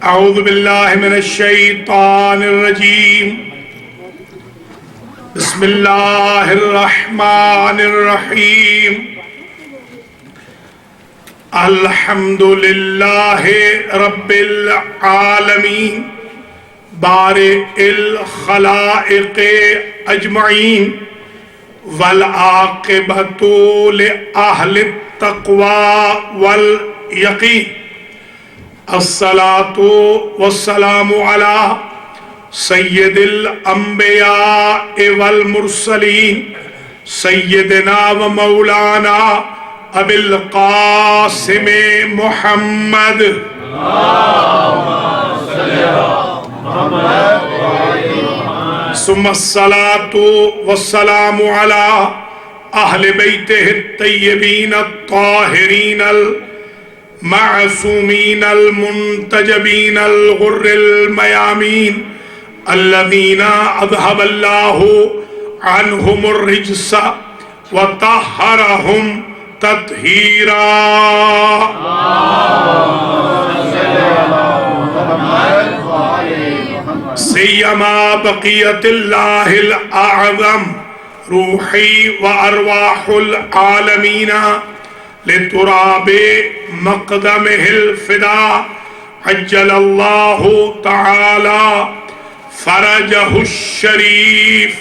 اعوذ باللہ من الشیطان الرجیم بسم اللہ الرحمن الرحیم الحمد للہ رب العالمین بارئ الخلائق اجمعین والعاقبۃ لأہل التقوی والیقین الصلاة والسلام علی سید الانبیاء والمرسلین سیدنا و مولانا ابی القاسم محمد ثم الصلاة والسلام علی اہل بیتہ الطیبین الطاہرین معصومین المنتجبین الغر المیامین الذین اذهب اللہ عنہم الرجس وطہرہم تطہیرا سیما بقیت اللہ الاعظم روحی و ارواح العالمین لتراب مقدمہ الفدا عجل اللہ تعالی فرجہ الشریف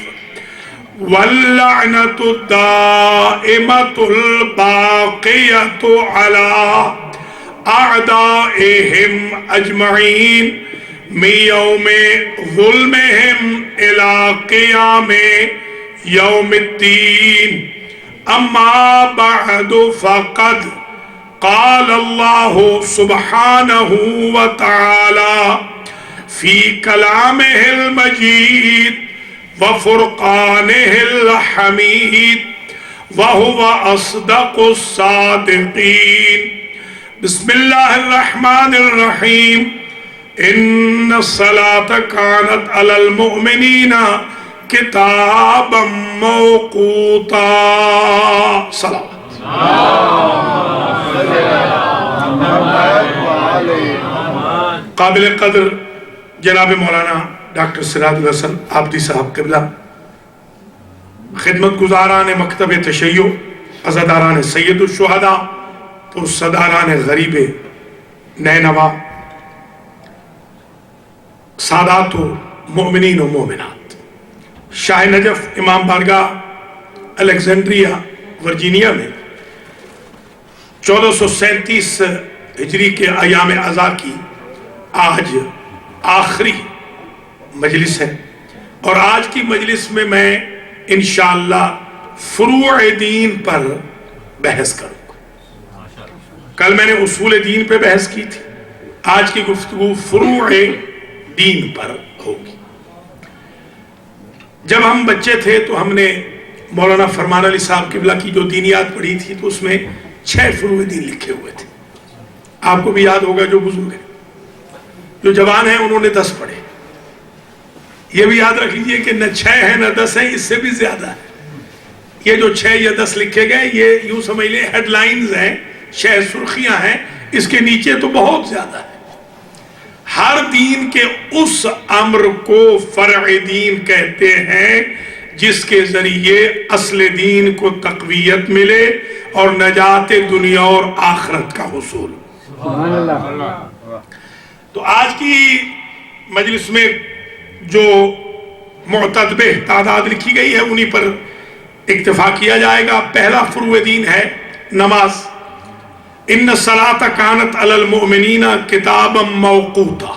واللعنۃ الدائمۃ الباقیۃ علی اعدائہم اجمعین من یوم ظلمہم الی قیام یوم الدین اما بعد فقد قال اللہ سبحانہ وتعالی فی کلامہ المجید وفرقانہ الحمید وہو اصدق الصادقین بسم اللہ الرحمن الرحیم ان الصلاة كانت علی المؤمنین کتابا موقوتا صلوات قابل قدر جناب مولانا ڈاکٹر سراج الحسن عابدی صاحب قبلہ، خدمت گزاران مکتب تشیع، عزاداران سید الشہداء، پرصداران غریب نینوا، سادات و مؤمنین و مومنات، شاہ نجف امام بارگاہ الیگزینڈریا ورجینیا میں 1437 ہجری کے ایام عزا کی آج آخری مجلس ہے، اور آج کی مجلس میں انشاءاللہ فروع دین پر بحث کروں گا۔ کل میں نے اصول دین پہ بحث کی تھی، آج کی گفتگو فروع دین پر ہوگی۔ جب ہم بچے تھے تو ہم نے مولانا فرمان علی صاحب قبلہ کی جو دینیات پڑھی تھی تو اس میں 6 فروع دین لکھے ہوئے تھے۔ آپ کو بھی یاد ہوگا، جو بزرگ ہیں، جو جوان ہیں انہوں نے 10 پڑھے۔ یہ بھی یاد رکھ لیجئے کہ نہ 6 ہیں نہ 10 ہیں، اس سے بھی زیادہ ہے۔ یہ جو 6 یا 10 لکھے گئے یہ یوں سمجھ لیں ہیڈ لائنز ہیں، 6 سرخیاں ہیں، اس کے نیچے تو بہت زیادہ ہے۔ ہر دین کے اس امر کو فرع دین کہتے ہیں جس کے ذریعے اصل دین کو تقویت ملے اور نجات دنیا اور آخرت کا حصول۔ سبحان اللہ۔ تو آج کی مجلس میں جو معتدبہ تعداد لکھی گئی ہے انہی پر اکتفا کیا جائے گا۔ پہلا فروع دین ہے نماز۔ ان الصلاۃ کانت علی المؤمنین کتابا موقوتا۔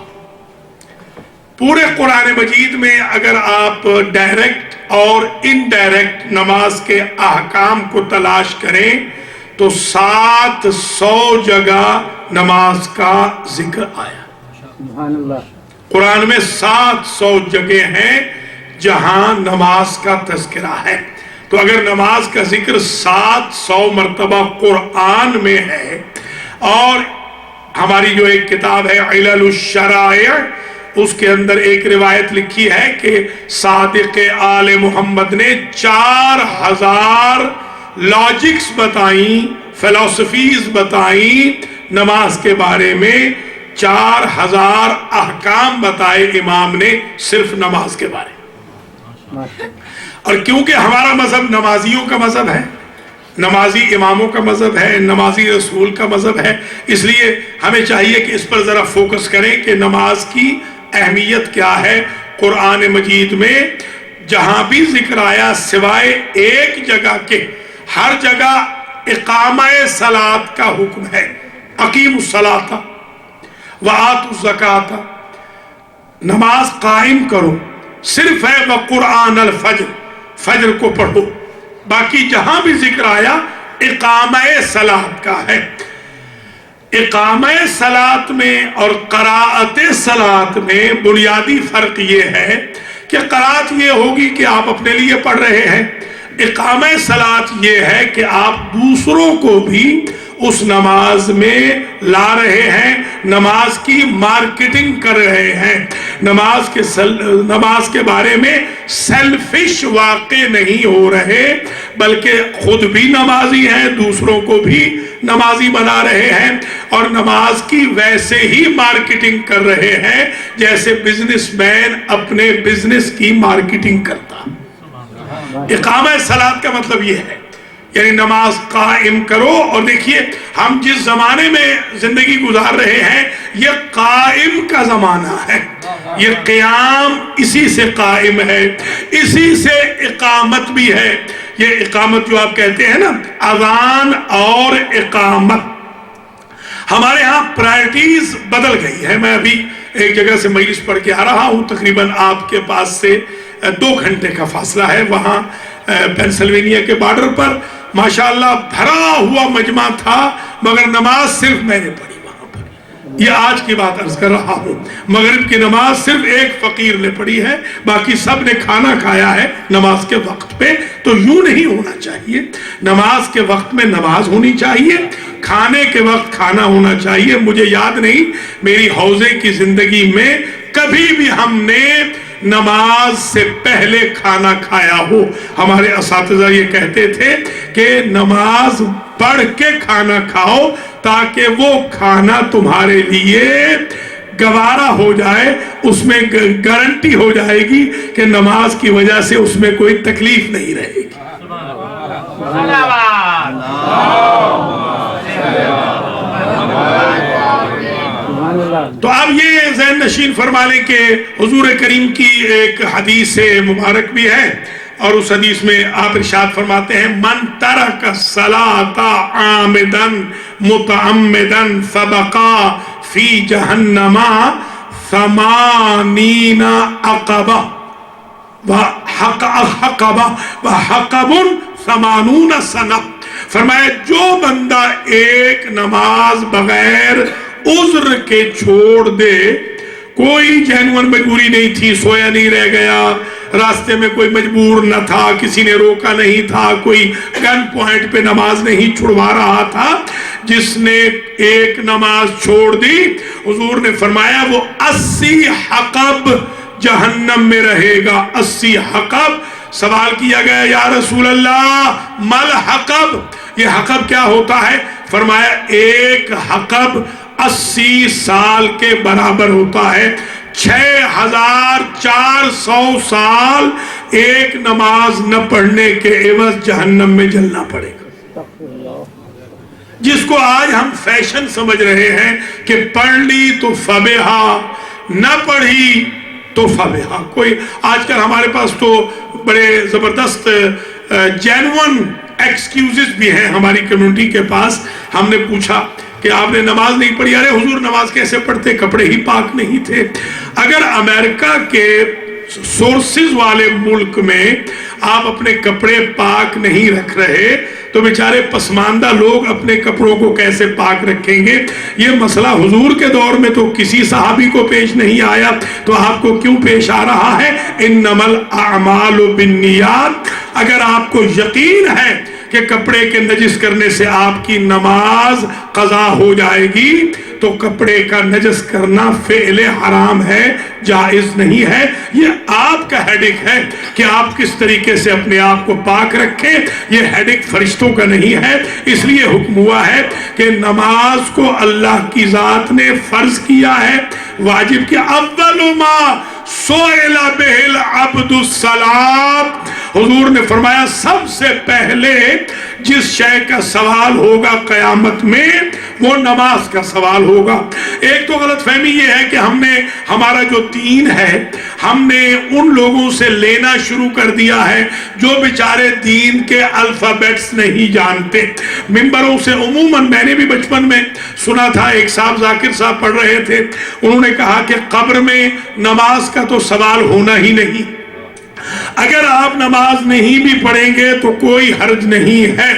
پورے قرآن مجید میں اگر آپ ڈائریکٹ اور انڈائریکٹ نماز کے احکام کو تلاش کریں تو 700 جگہ نماز کا ذکر آیا۔ سبحان اللہ۔ قرآن میں 700 جگہ ہیں جہاں نماز کا تذکرہ ہے۔ تو اگر نماز کا ذکر 700 مرتبہ قرآن میں ہے، اور ہماری جو ایک کتاب ہے علل الشرائع، اس کے اندر ایک روایت لکھی ہے کہ صادق آل محمد نے 4000 لاجکس بتائیں فلسفیز بتائیں نماز کے بارے میں 4000 احکام بتائے امام نے صرف نماز کے بارے میں. اور کیونکہ ہمارا مذہب نمازیوں کا مذہب ہے، نمازی اماموں کا مذہب ہے، نمازی رسول کا مذہب ہے، اس لیے ہمیں چاہیے کہ اس پر ذرا فوکس کریں کہ نماز کی اہمیت کیا ہے. قرآن مجید میں جہاں بھی ذکر آیا سوائے ایک جگہ کے، ہر جگہ اقامہ صلاۃ کا حکم ہے. اقیموا الصلاۃ وآتوا الزکاۃ، نماز قائم کرو. صرف ہے وقرآن الفجر، فجر کو پڑھو. باقی جہاں بھی ذکر آیا اقامہ صلاۃ کا ہے. اقامہ صلاۃ میں اور قراءت صلاۃ میں بنیادی فرق یہ ہے کہ قراءت یہ ہوگی کہ آپ اپنے لیے پڑھ رہے ہیں، اقامہ صلاۃ یہ ہے کہ آپ دوسروں کو بھی اس نماز میں لا رہے ہیں، نماز کی مارکیٹنگ کر رہے ہیں، نماز کے بارے میں سیلفش واقع نہیں ہو رہے، بلکہ خود بھی نمازی ہیں، دوسروں کو بھی نمازی بنا رہے ہیں، اور نماز کی ویسے ہی مارکیٹنگ کر رہے ہیں جیسے بزنس مین اپنے بزنس کی مارکیٹنگ کرتا. اقامہ صلاۃ کا مطلب یہ ہے، یعنی نماز قائم کرو. اور دیکھیے ہم جس زمانے میں زندگی گزار رہے ہیں یہ قائم کا زمانہ ہے، یہ قیام اسی سے قائم ہے، اسی سے اقامت بھی ہے. یہ اقامت جو آپ کہتے ہیں نا، اذان اور اقامت، ہمارے ہاں پرائرٹیز بدل گئی ہے. میں ابھی ایک جگہ سے مجلس پڑھ کے آ رہا ہوں، تقریباً آپ کے پاس سے 2 گھنٹے کا فاصلہ ہے، وہاں پینسلوینیا کے بارڈر پر ماشاءاللہ بھرا ہوا مجمع تھا، مگر نماز صرف میں نے پڑھی وہاں پر. یہ آج کی بات عرض کر رہا ہوں، مغرب کی نماز صرف ایک فقیر نے پڑھی ہے، باقی سب نے کھانا کھایا ہے نماز کے وقت پہ. تو یوں نہیں ہونا چاہیے، نماز کے وقت میں نماز ہونی چاہیے، کھانے کے وقت کھانا ہونا چاہیے. مجھے یاد نہیں میری حوزے کی زندگی میں کبھی بھی ہم نے نماز سے پہلے کھانا کھایا ہو. ہمارے اساتذہ یہ کہتے تھے کہ نماز پڑھ کے کھانا کھاؤ تاکہ وہ کھانا تمہارے لیے گوارا ہو جائے، اس میں گارنٹی ہو جائے گی کہ نماز کی وجہ سے اس میں کوئی تکلیف نہیں رہے گی. تو اب یہ ذہن نشین فرما لیں کہ حضور کریم کی ایک حدیث مبارک بھی ہے، اور اس حدیث میں آپ ارشاد فرماتے ہیں من ترک الصلاۃ عامدا متعمدا فبقى فی جہنم 80 عقبہ وحقب 80 سنہ. فرمایا جو بندہ ایک نماز بغیر عذر کے چھوڑ دے، کوئی جینون مجبوری نہیں تھی، سویا نہیں رہ گیا، راستے میں کوئی مجبور نہ تھا، کسی نے روکا نہیں تھا، کوئی گن پوائنٹ پہ نماز نہیں چھڑوا رہا تھا، جس نے ایک نماز چھوڑ دی، حضور نے فرمایا وہ 80 حقب جہنم میں رہے گا. 80 حقب. سوال کیا گیا یا رسول اللہ مل حقب، یہ حقب کیا ہوتا ہے؟ فرمایا ایک حقب 80 سال کے برابر ہوتا ہے. 6400 سال ایک نماز نہ پڑھنے کے عوض جہنم میں جلنا پڑے گا. جس کو آج ہم فیشن سمجھ رہے ہیں کہ پڑھ لی تو فبہا، نہ پڑھی تو فبہا. کوئی آج کل ہمارے پاس تو بڑے زبردست جینون ایکسکیوزز بھی ہیں ہماری کمیونٹی کے پاس. ہم نے پوچھا کہ آپ نے نماز نہیں پڑھی. ارے حضور نماز کیسے پڑھتے، کپڑے ہی پاک نہیں تھے. اگر امریکہ کے سورسز والے ملک میں آپ اپنے کپڑے پاک نہیں رکھ رہے تو بیچارے پسماندہ لوگ اپنے کپڑوں کو کیسے پاک رکھیں گے؟ یہ مسئلہ حضور کے دور میں تو کسی صحابی کو پیش نہیں آیا، تو آپ کو کیوں پیش آ رہا ہے؟ انما الاعمال بالنیات. اگر آپ کو یقین ہے کہ کپڑے کے نجس کرنے سے آپ کی نماز قضا ہو جائے گی، تو کپڑے کا نجس کرنا فعل حرام ہے، جائز نہیں ہے۔ یہ آپ کا ہیڈک ہے کہ آپ کس طریقے سے اپنے آپ کو پاک رکھیں، یہ ہیڈک فرشتوں کا نہیں ہے۔ اس لیے حکم ہوا ہے کہ نماز کو اللہ کی ذات نے فرض کیا ہے، واجب کیا۔ اول ما سئل بہ العبد الصلاۃ، حضور نے فرمایا سب سے پہلے جس شے کا سوال ہوگا قیامت میں وہ نماز کا سوال ہوگا۔ ایک تو غلط فہمی یہ ہے کہ ہمارا جو دین ہے ہم نے ان لوگوں سے لینا شروع کر دیا ہے جو بیچارے دین کے الفابیٹس نہیں جانتے۔ ممبروں سے عموماً میں نے بھی بچپن میں سنا تھا، ایک صاحب ذاکر صاحب پڑھ رہے تھے، انہوں نے کہا کہ قبر میں نماز کا تو سوال ہونا ہی نہیں، اگر آپ نماز نہیں بھی پڑھیں گے تو کوئی حرج نہیں ہے،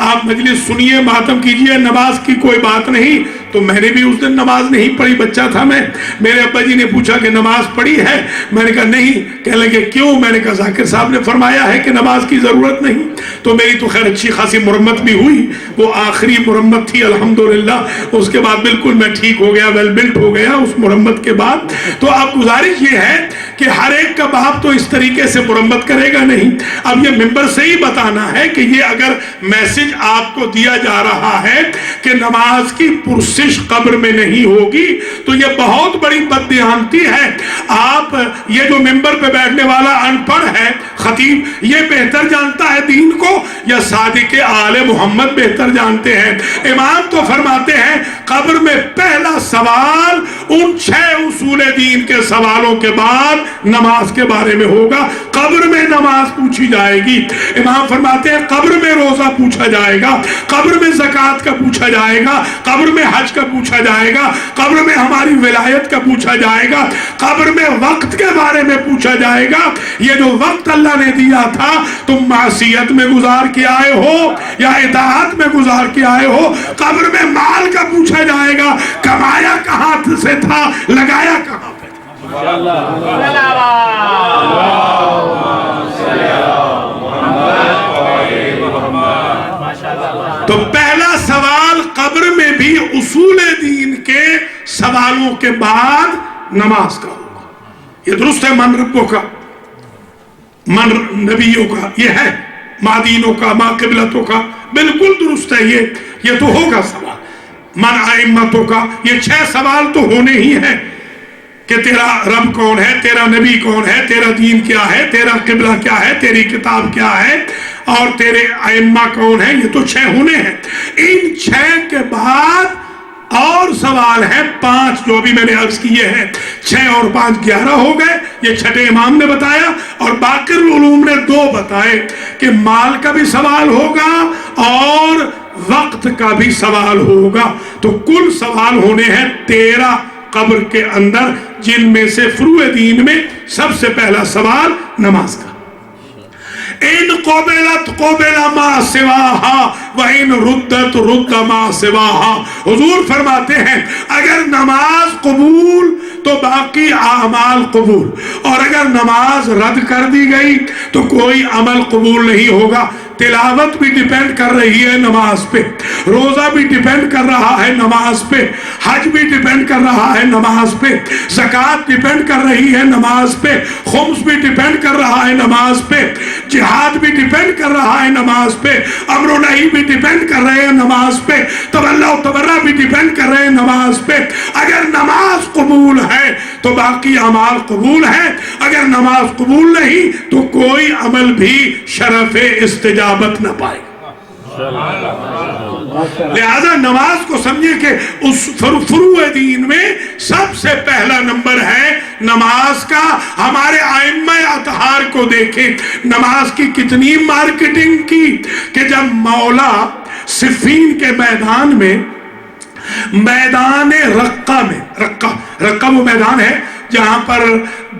آپ مجلس سنیے، ماتم کیجئے، نماز کی کوئی بات نہیں۔ تو میں نے بھی اس دن نماز نہیں پڑھی، بچہ تھا میں، میرے ابا جی نے پوچھا کہ نماز پڑھی ہے؟ میں نے کہا نہیں۔ کہنے لگے کیوں؟ میں نے کہا ذاکر صاحب نے فرمایا ہے کہ نماز کی ضرورت نہیں۔ تو میری تو خیر اچھی خاصی مرمت بھی ہوئی، وہ آخری مرمت تھی الحمدللہ، اس کے بعد بالکل میں ٹھیک ہو گیا، ویل بلٹ ہو گیا اس مرمت کے بعد۔ تو اب گزارش یہ ہے کہ ہر ایک کا باپ تو اس طریقے سے مرمت کرے گا نہیں، اب یہ ممبر سے ہی بتانا ہے کہ یہ اگر میسج آپ کو دیا جا رہا ہے کہ نماز کی پرسش قبر میں نہیں ہوگی تو یہ بہت بڑی بددیانتی ہے۔ آپ یہ جو ممبر پہ بیٹھنے والا ان پڑھ ہے خطیب، یہ بہتر جانتا ہے دین کو یا صادق آل محمد بہتر جانتے ہیں؟ امام تو فرماتے ہیں قبر میں پہلا سوال ان 6 اصول دین کے سوالوں کے بعد نماز کے بارے میں ہوگا۔ قبر میں نماز پوچھی جائے گی، امام فرماتے ہیں قبر میں روزہ پوچھا جائے گا، قبر میں زکوٰۃ کا پوچھا جائے گا، قبر میں حج کا پوچھا جائے گا، قبر میں ہماری ولایت کا پوچھا جائے گا، قبر میں وقت کے بارے میں پوچھا جائے گا۔ یہ جو وقت اللہ نے دیا تھا تم معصیت میں گزار کے آئے ہو یا اطاعت میں گزار کے آئے ہو۔ قبر میں مال کا پوچھا جائے گا، کمایا کہاں سے تھا، لگایا کہاں پہ تھا۔ تو پہلا سوال قبر میں بھی اصول دین کے سوالوں کے بعد نماز کا ہوگا۔ یہ درست ہے، من ربوں کا، من نبیوں کا، یہ ہے ما دینوں کا، ما قبلتوں کا، بالکل درست ہے، یہ تو ہوگا سوال۔ من ائمتوں کا، یہ 6 سوال تو ہونے ہی ہیں کہ تیرا رب کون ہے، تیرا نبی کون ہے، تیرا دین کیا ہے، تیرا قبلہ کیا ہے، تیری کتاب کیا ہے، اور تیرے ائمہ کون ہیں، یہ تو 6 ہونے ہیں۔ ان 6 کے بعد اور سوال ہے 5 جو ابھی میں نے عرض کیے ہیں، 6 اور 5 11 ہو گئے، یہ چھٹے امام نے بتایا، اور باقر العلوم نے 2 بتائے کہ مال کا بھی سوال ہوگا اور وقت کا بھی سوال ہوگا۔ تو کل سوال ہونے ہیں 13 قبر کے اندر، جن میں سے فروع دین میں سب سے پہلا سوال نماز کا۔ ان قبلت قبل ما سواہا وَإِن ردت رد ما سواہا۔ حضور فرماتے ہیں اگر نماز قبول تو باقی اعمال قبول، اور اگر نماز رد کر دی گئی تو کوئی عمل قبول نہیں ہوگا۔ تلاوت بھی ڈیپینڈ کر رہی ہے نماز پہ، روزہ بھی ڈیپینڈ کر رہا ہے نماز پہ، حج بھی ڈیپینڈ کر رہا ہے نماز پہ، زکوٰۃ ڈیپینڈ کر رہی ہے نماز پہ، خمس بھی ڈیپینڈ کر رہا ہے نماز پہ، جہاد بھی ڈیپینڈ کر رہا ہے نماز پہ، امر و نہی بھی ڈیپینڈ کر رہے ہیں نماز پہ، تولا و تبرہ بھی ڈیپینڈ کر رہے ہیں نماز پہ۔ اگر نماز قبول ہے تو باقی اعمال قبول ہے، اگر نماز قبول نہیں تو کوئی عمل بھی شرف استجابت نہ پائے۔ لہذا نماز کو سمجھے کہ اس فروع دین میں سب سے پہلا نمبر ہے نماز کا۔ ہمارے ائمہ اطہار کو دیکھیں، نماز کی کتنی مارکیٹنگ کی کہ جب مولا صفین کے میدان میں، میدان رقہ میں، رقہ وہ میدان ہے جہاں پر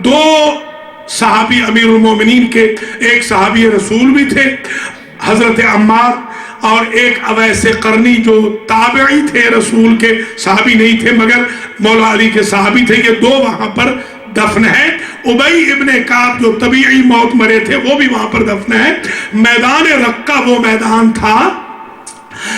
2 صحابی امیر المومنین کے، ایک صحابی رسول بھی تھے حضرت عمار، اور ایک اویس قرنی جو تابعی تھے، رسول کے صحابی نہیں تھے مگر مولا علی کے صحابی تھے۔ یہ 2 وہاں پر دفن ہے، ابی ابن کعب جو طبیعی موت مرے تھے وہ بھی وہاں پر دفن ہے۔ میدان رقہ وہ میدان تھا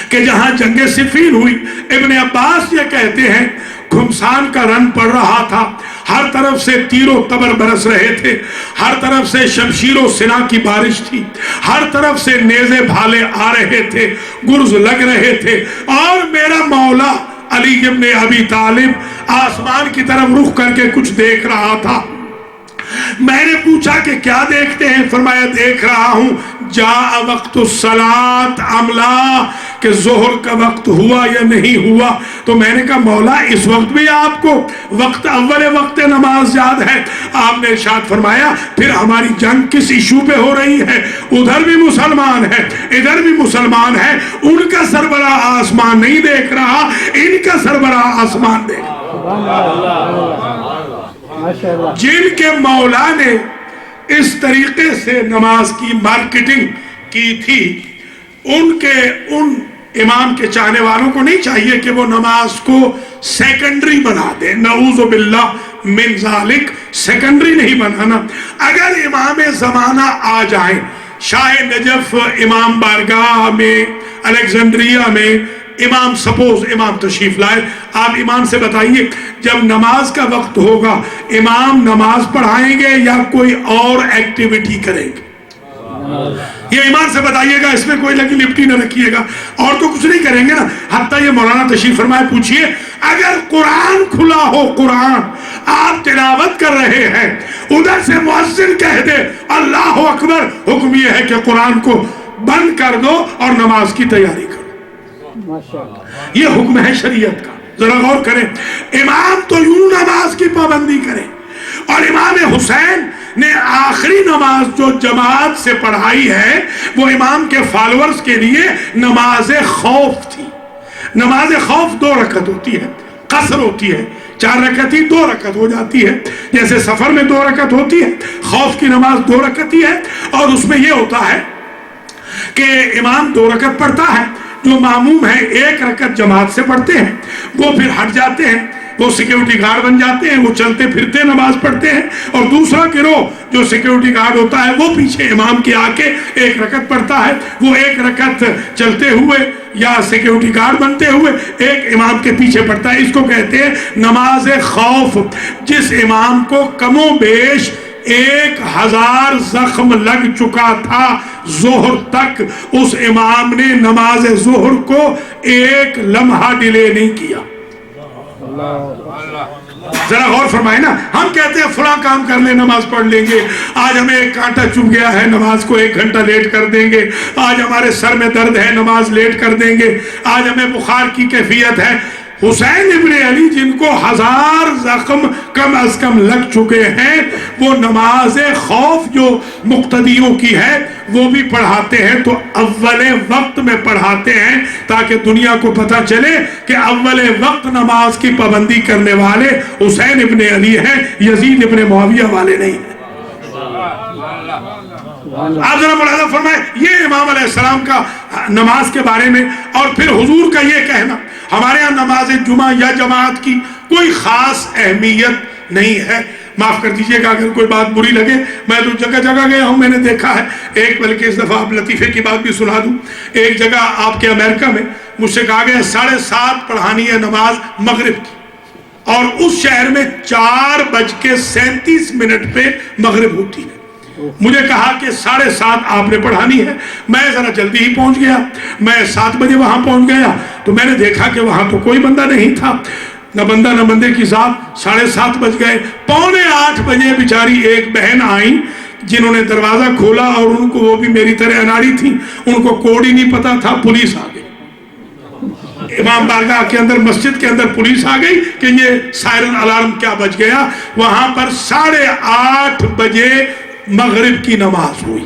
کہ جہاں جنگ صفین ہوئی۔ ابن عباس یہ کہتے ہیں گھمسان کا رن پڑ رہا تھا، ہر طرف سے تیر و تبر برس رہے تھے، ہر طرف سے شمشیر و سنا کی بارش تھی، ہر طرف سے نیزے بھالے آ رہے تھے، گرز لگ رہے تھے، اور میرا مولا علی ابن ابی طالب آسمان کی طرف رخ کر کے کچھ دیکھ رہا تھا۔ میں نے پوچھا کہ کیا دیکھتے ہیں؟ فرمایا دیکھ رہا ہوں جاء وقت الصلاۃ ام لا، کہ ظہر کا وقت ہوا یا نہیں ہوا۔ تو میں نے کہا مولا اس وقت بھی آپ کو وقت اول وقت نماز یاد ہے؟ آپ نے ارشاد فرمایا پھر ہماری جنگ کس ایشو پہ ہو رہی ہے؟ ادھر بھی مسلمان ہے، ادھر بھی مسلمان ہے، ان کا سربراہ آسمان نہیں دیکھ رہا، ان کا سربراہ آسمان دیکھ رہا۔ جن کے مولا نے اس طریقے سے نماز کی مارکیٹنگ کی تھی، ان امام کے چاہنے والوں کو نہیں چاہیے کہ وہ نماز کو سیکنڈری بنا دیں۔ نعوذ باللہ من ذالک، سیکنڈری نہیں بنانا۔ اگر امام زمانہ آ جائیں، شاہ نجف امام بارگاہ میں الیگزینڈریا میں امام سپوز امام تشریف لائے، آپ امام سے بتائیے جب نماز کا وقت ہوگا امام نماز پڑھائیں گے یا کوئی اور ایکٹیویٹی کریں گے؟ یہ ایمان سے بتائیے گا، اس میں کوئی لگی لپٹی نہ رکھیے گا، اور تو کچھ نہیں کریں گے نا۔ حتیٰ یہ مولانا تشریف فرمائے پوچھئے اگر قرآن کھلا ہو، قرآن آپ تلاوت کر رہے ہیں، ادھر سے مؤذن کہہ دے اللہ اکبر، حکم یہ ہے کہ قرآن کو بند کر دو اور نماز کی تیاری کرو۔ یہ حکم ہے شریعت کا، ذرا غور کریں۔ امام تو یوں نماز کی پابندی کریں، اور امام حسین نے آخری نماز جو جماعت سے پڑھائی ہے وہ امام کے فالورز کے لیے نماز خوف تھی۔ نماز خوف 2 رکعت ہوتی ہے، قصر ہوتی ہے، 4 رکعت ہی 2 رکعت ہو جاتی ہے، جیسے سفر میں 2 رکعت ہوتی ہے، خوف کی نماز 2 رکعت ہی ہے، اور اس میں یہ ہوتا ہے کہ امام 2 رکعت پڑھتا ہے، جو معموم ہیں 1 رکعت جماعت سے پڑھتے ہیں، وہ پھر ہٹ جاتے ہیں، وہ سیکیورٹی گارڈ بن جاتے ہیں، وہ چلتے پھرتے نماز پڑھتے ہیں، اور دوسرا گروہ جو سیکیورٹی گارڈ ہوتا ہے وہ پیچھے امام کے آکے 1 رکعت پڑھتا ہے، وہ 1 رکعت چلتے ہوئے یا سیکیورٹی گارڈ بنتے ہوئے ایک امام کے پیچھے پڑھتا ہے۔ اس کو کہتے ہیں نماز خوف۔ جس امام کو کم و بیش 1000 زخم لگ چکا تھا ظہر تک، اس امام نے نماز ظہر کو 1 لمحہ ڈیلے نہیں کیا۔ ذرا غور فرمائے نا، ہم کہتے ہیں فلاں کام کر لیں نماز پڑھ لیں گے، آج ہمیں ایک کانٹا چبھ گیا ہے نماز کو 1 گھنٹہ لیٹ کر دیں گے، آج ہمارے سر میں درد ہے نماز لیٹ کر دیں گے، آج ہمیں بخار کی کیفیت ہے۔ حسین ابن علی جن کو 1000 زخم کم از کم لگ چکے ہیں، وہ نماز خوف جو مقتدیوں کی ہے وہ بھی پڑھاتے ہیں، تو اول وقت میں پڑھاتے ہیں تاکہ دنیا کو پتہ چلے کہ اول وقت نماز کی پابندی کرنے والے حسین ابن علی ہیں، یزید ابن معاویہ والے نہیں ہیں۔ آپ ذرا ملاحظہ فرمائیں، یہ امام علیہ السلام کا نماز کے بارے میں، اور پھر حضور کا یہ کہنا ہمارے ہاں نماز جمعہ یا جماعت کی کوئی خاص اہمیت نہیں ہے۔ معاف کر دیجئے گا اگر کوئی بات بری لگے، میں تو جگہ جگہ گیا ہوں، میں نے دیکھا ہے ایک، بلکہ اس دفعہ آپ لطیفے کی بات بھی سنا دوں، ایک جگہ آپ کے امریکہ میں مجھ سے کہا گیا 7:30 پڑھانی ہے نماز مغرب کی، اور اس شہر میں 4:37 پہ مغرب ہوتی ہے۔ مجھے کہا کہ 7:30 آپ نے پڑھانی ہے، میں ذرا جلدی ہی پہنچ گیا، میں 7 بجے وہاں پہنچ گیا، تو میں نے دیکھا کہ وہاں تو کوئی بندہ نہیں تھا، نہ بندہ نہ بندے کی ذات۔ 7:30 بج گئے، 7:45 بجے بیچاری ایک بہن آئیں جنہوں نے دروازہ کھولا، اور ان کو وہ بھی میری طرح اناڑی تھی، ان کو کوڈ ہی نہیں پتا تھا، پولیس آ گئی امام بارگاہ کے اندر، مسجد کے اندر پولیس آ گئی کہ یہ سائرن الارم کیا بج گیا۔ وہاں پر 8:30 بجے مغرب کی نماز ہوئی۔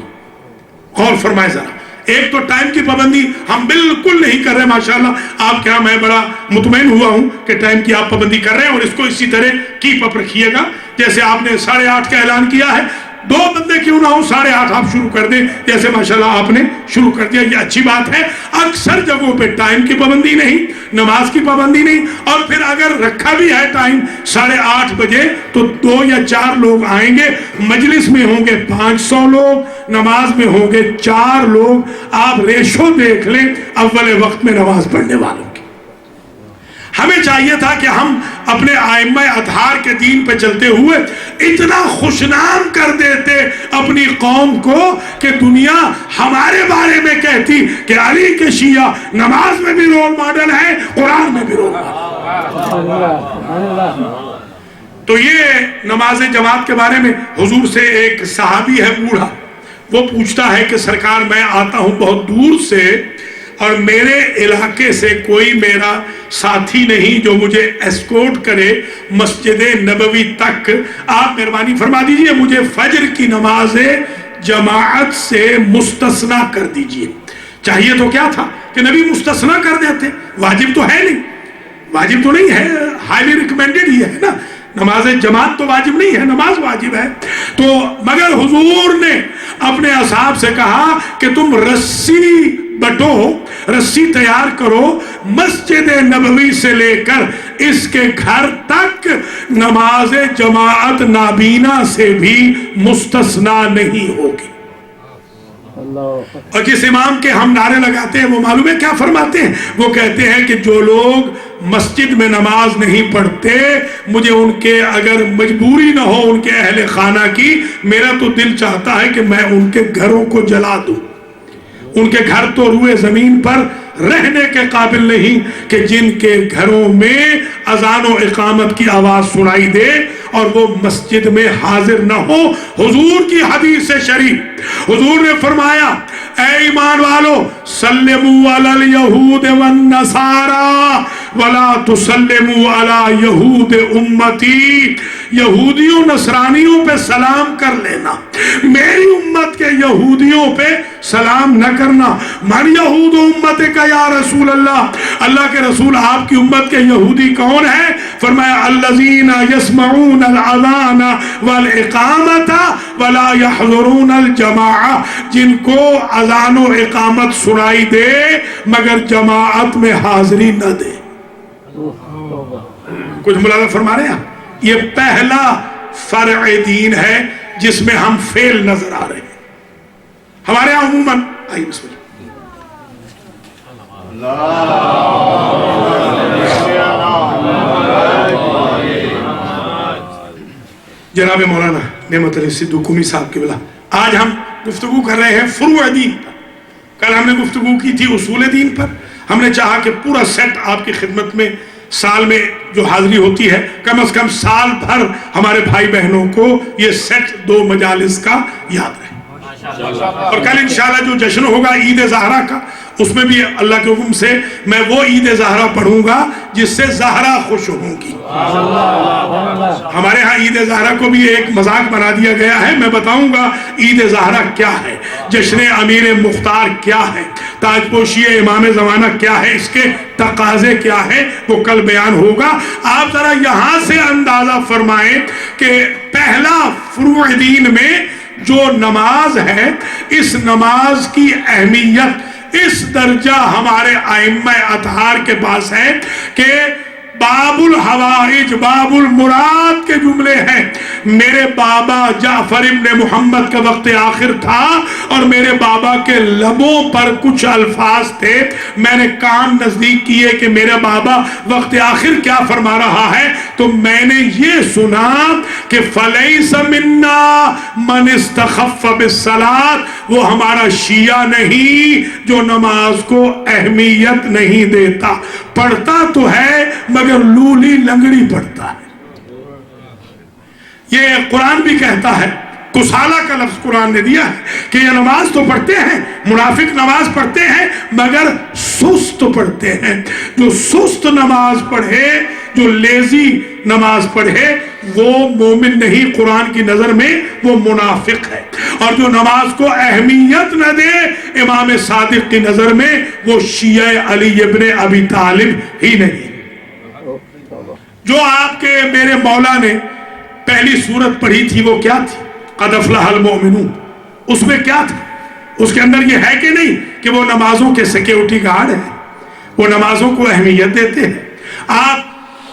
غور فرمائے ذرا، ایک تو ٹائم کی پابندی ہم بالکل نہیں کر رہے، ماشاءاللہ آپ کیا، میں بڑا مطمئن ہوا ہوں کہ ٹائم کی آپ پابندی کر رہے ہیں، اور اس کو اسی طرح کیپ اپ رکھیے گا۔ جیسے آپ نے 8:30 کا اعلان کیا ہے، دو بندے کیوں نہ ہوں 8:30 آپ شروع کر دیں، جیسے ماشاءاللہ آپ نے شروع کر دیا، یہ اچھی بات ہے۔ اکثر جگہوں پہ ٹائم کی پابندی نہیں، نماز کی پابندی نہیں، اور پھر اگر رکھا بھی ہے ٹائم 8:30 بجے تو 2 یا 4 لوگ آئیں گے، مجلس میں ہوں گے 500 لوگ، نماز میں ہوں گے 4 لوگ۔ آپ ریشو دیکھ لیں اول وقت میں نماز پڑھنے والوں کی۔ ہمیں چاہیے تھا کہ ہم اپنے ائمہ اطہار کے دین پہ چلتے ہوئے اتنا خوشنام کر دیتے اپنی قوم کو کہ دنیا ہمارے بارے میں کہتی کہ علی کے شیعہ نماز میں بھی رول ماڈل ہے، قرآن میں بھی رول ماڈل۔ تو یہ نماز جماعت کے بارے میں حضور سے ایک صحابی ہے بوڑھا، وہ پوچھتا ہے کہ سرکار میں آتا ہوں بہت دور سے اور میرے علاقے سے کوئی میرا ساتھی نہیں جو مجھے ایسکورٹ کرے مسجد نبوی تک، آپ مہربانی فرما دیجئے مجھے فجر کی نماز جماعت سے مستثنا کر دیجئے۔ چاہیے تو کیا تھا کہ نبی مستثنا کر دیتے، واجب تو ہے نہیں، واجب تو نہیں ہے، ہائیلی ریکمینڈڈ ہی ہے نا، نماز جماعت تو واجب نہیں ہے، نماز واجب ہے۔ تو مگر حضور نے اپنے اصحاب سے کہا کہ تم رسی بٹو، رسی تیار کرو، مسجد نبوی سے لے کر اس کے گھر تک نماز جماعت نابینا سے بھی مستثنا نہیں ہوگی۔ اور جس امام کے ہم نعرے لگاتے ہیں وہ معلوم ہے کیا فرماتے ہیں؟ وہ کہتے ہیں کہ جو لوگ مسجد میں نماز نہیں پڑھتے، مجھے ان کے اگر مجبوری نہ ہو ان کے اہل خانہ کی، میرا تو دل چاہتا ہے کہ میں ان کے گھروں کو جلا دوں۔ ان کے گھر تو روئے زمین پر رہنے کے قابل نہیں کہ جن کے گھروں میں اذان و اقامت کی آواز سنائی دے اور وہ مسجد میں حاضر نہ ہو۔ حضور کی حدیث شریف، حضور نے فرمایا اے ایمان والو سلموا علی الیہود والنصارى ولا تسلموا علی یہود امتی، یہودیوں نصرانیوں پہ سلام کر لینا، میری امت کے یہودیوں پہ سلام نہ کرنا۔ من یہود امت کا یا رسول اللہ، اللہ کے رسول آپ کی امت کے یہودی کون ہیں؟ فرمایا الذین یسمعون الاذان والاقامت ولا یحضرون الجماعہ، جن کو اذان و اقامت سنائی دے مگر جماعت میں حاضری نہ دے۔ کچھ ملاحظہ فرما رہے ہیں؟ یہ پہلا فرع دین ہے جس میں ہم فیل نظر آ رہے ہیں۔ ہمارے یہاں عموماً آئیے بسم اللہ جناب مولانا نعمت علی صدیق قمی صاحب کی بلا، آج ہم گفتگو کر رہے ہیں فروع دین پر۔ کل ہم نے گفتگو کی تھی اصول دین پر۔ ہم نے چاہا کہ پورا سیٹ آپ کی خدمت میں، سال میں جو حاضری ہوتی ہے کم از کم سال بھر ہمارے بھائی بہنوں کو یہ سیٹ 2 مجالس کا یاد رہے۔ اور کل انشاءاللہ جو جشن ہوگا عید زہرا کا، اس میں بھی اللہ کے حکم سے میں وہ عید زہرا پڑھوں گا جس سے زہرا خوش ہوں گی۔ ہمارے ہاں عید زہرا کو بھی ایک مذاق بنا دیا گیا ہے، میں بتاؤں گا عید زہرا کیا ہے، جشن امیر مختار کیا ہے، تاج پوشی امام زمانہ کیا ہے، اس کے تقاضے کیا ہے، وہ کل بیان ہوگا۔ آپ ذرا یہاں سے اندازہ فرمائیں کہ پہلا فروع دین میں جو نماز ہے، اس نماز کی اہمیت اس درجہ ہمارے ائمہ اطہار کے پاس ہے کہ باب الحوائج باب المراد کے جملے ہیں۔ میرے بابا جعفر ابن محمد کا وقت آخر تھا اور میرے بابا کے لبوں پر کچھ الفاظ تھے، میں نے کان نزدیک کیے کہ میرے بابا وقت آخر کیا فرما رہا ہے، تو میں نے یہ سنا کہ فَلَيْسَ مِنَّا مَنِ اسْتَخَفَّ بِالصَّلَاةِ، وہ ہمارا شیعہ نہیں جو نماز کو اہمیت نہیں دیتا، پڑھتا تو ہے مگر لولی لنگڑی پڑھتا ہے۔ یہ قرآن بھی کہتا ہے، کسالہ کا لفظ قرآن نے دیا ہے کہ یہ نماز تو پڑھتے ہیں، منافق نماز پڑھتے ہیں مگر سست پڑھتے ہیں۔ جو سست نماز پڑھے، جو لیزی نماز پڑھے، وہ مومن نہیں، قرآن کی نظر میں وہ منافق ہے۔ اور جو نماز کو اہمیت نہ دے امام صادق کی نظر میں، وہ شیعہ علی ابن ابی طالب ہی نہیں۔ جو آپ کے میرے مولا نے پہلی سورت پڑھی تھی وہ کیا تھی؟ قد افلح المؤمنون، اس میں کیا تھا؟ اس کے اندر یہ ہے کہ نہیں کہ وہ نمازوں کے سیکیورٹی گارڈ ہیں، وہ نمازوں کو اہمیت دیتے ہیں۔ آپ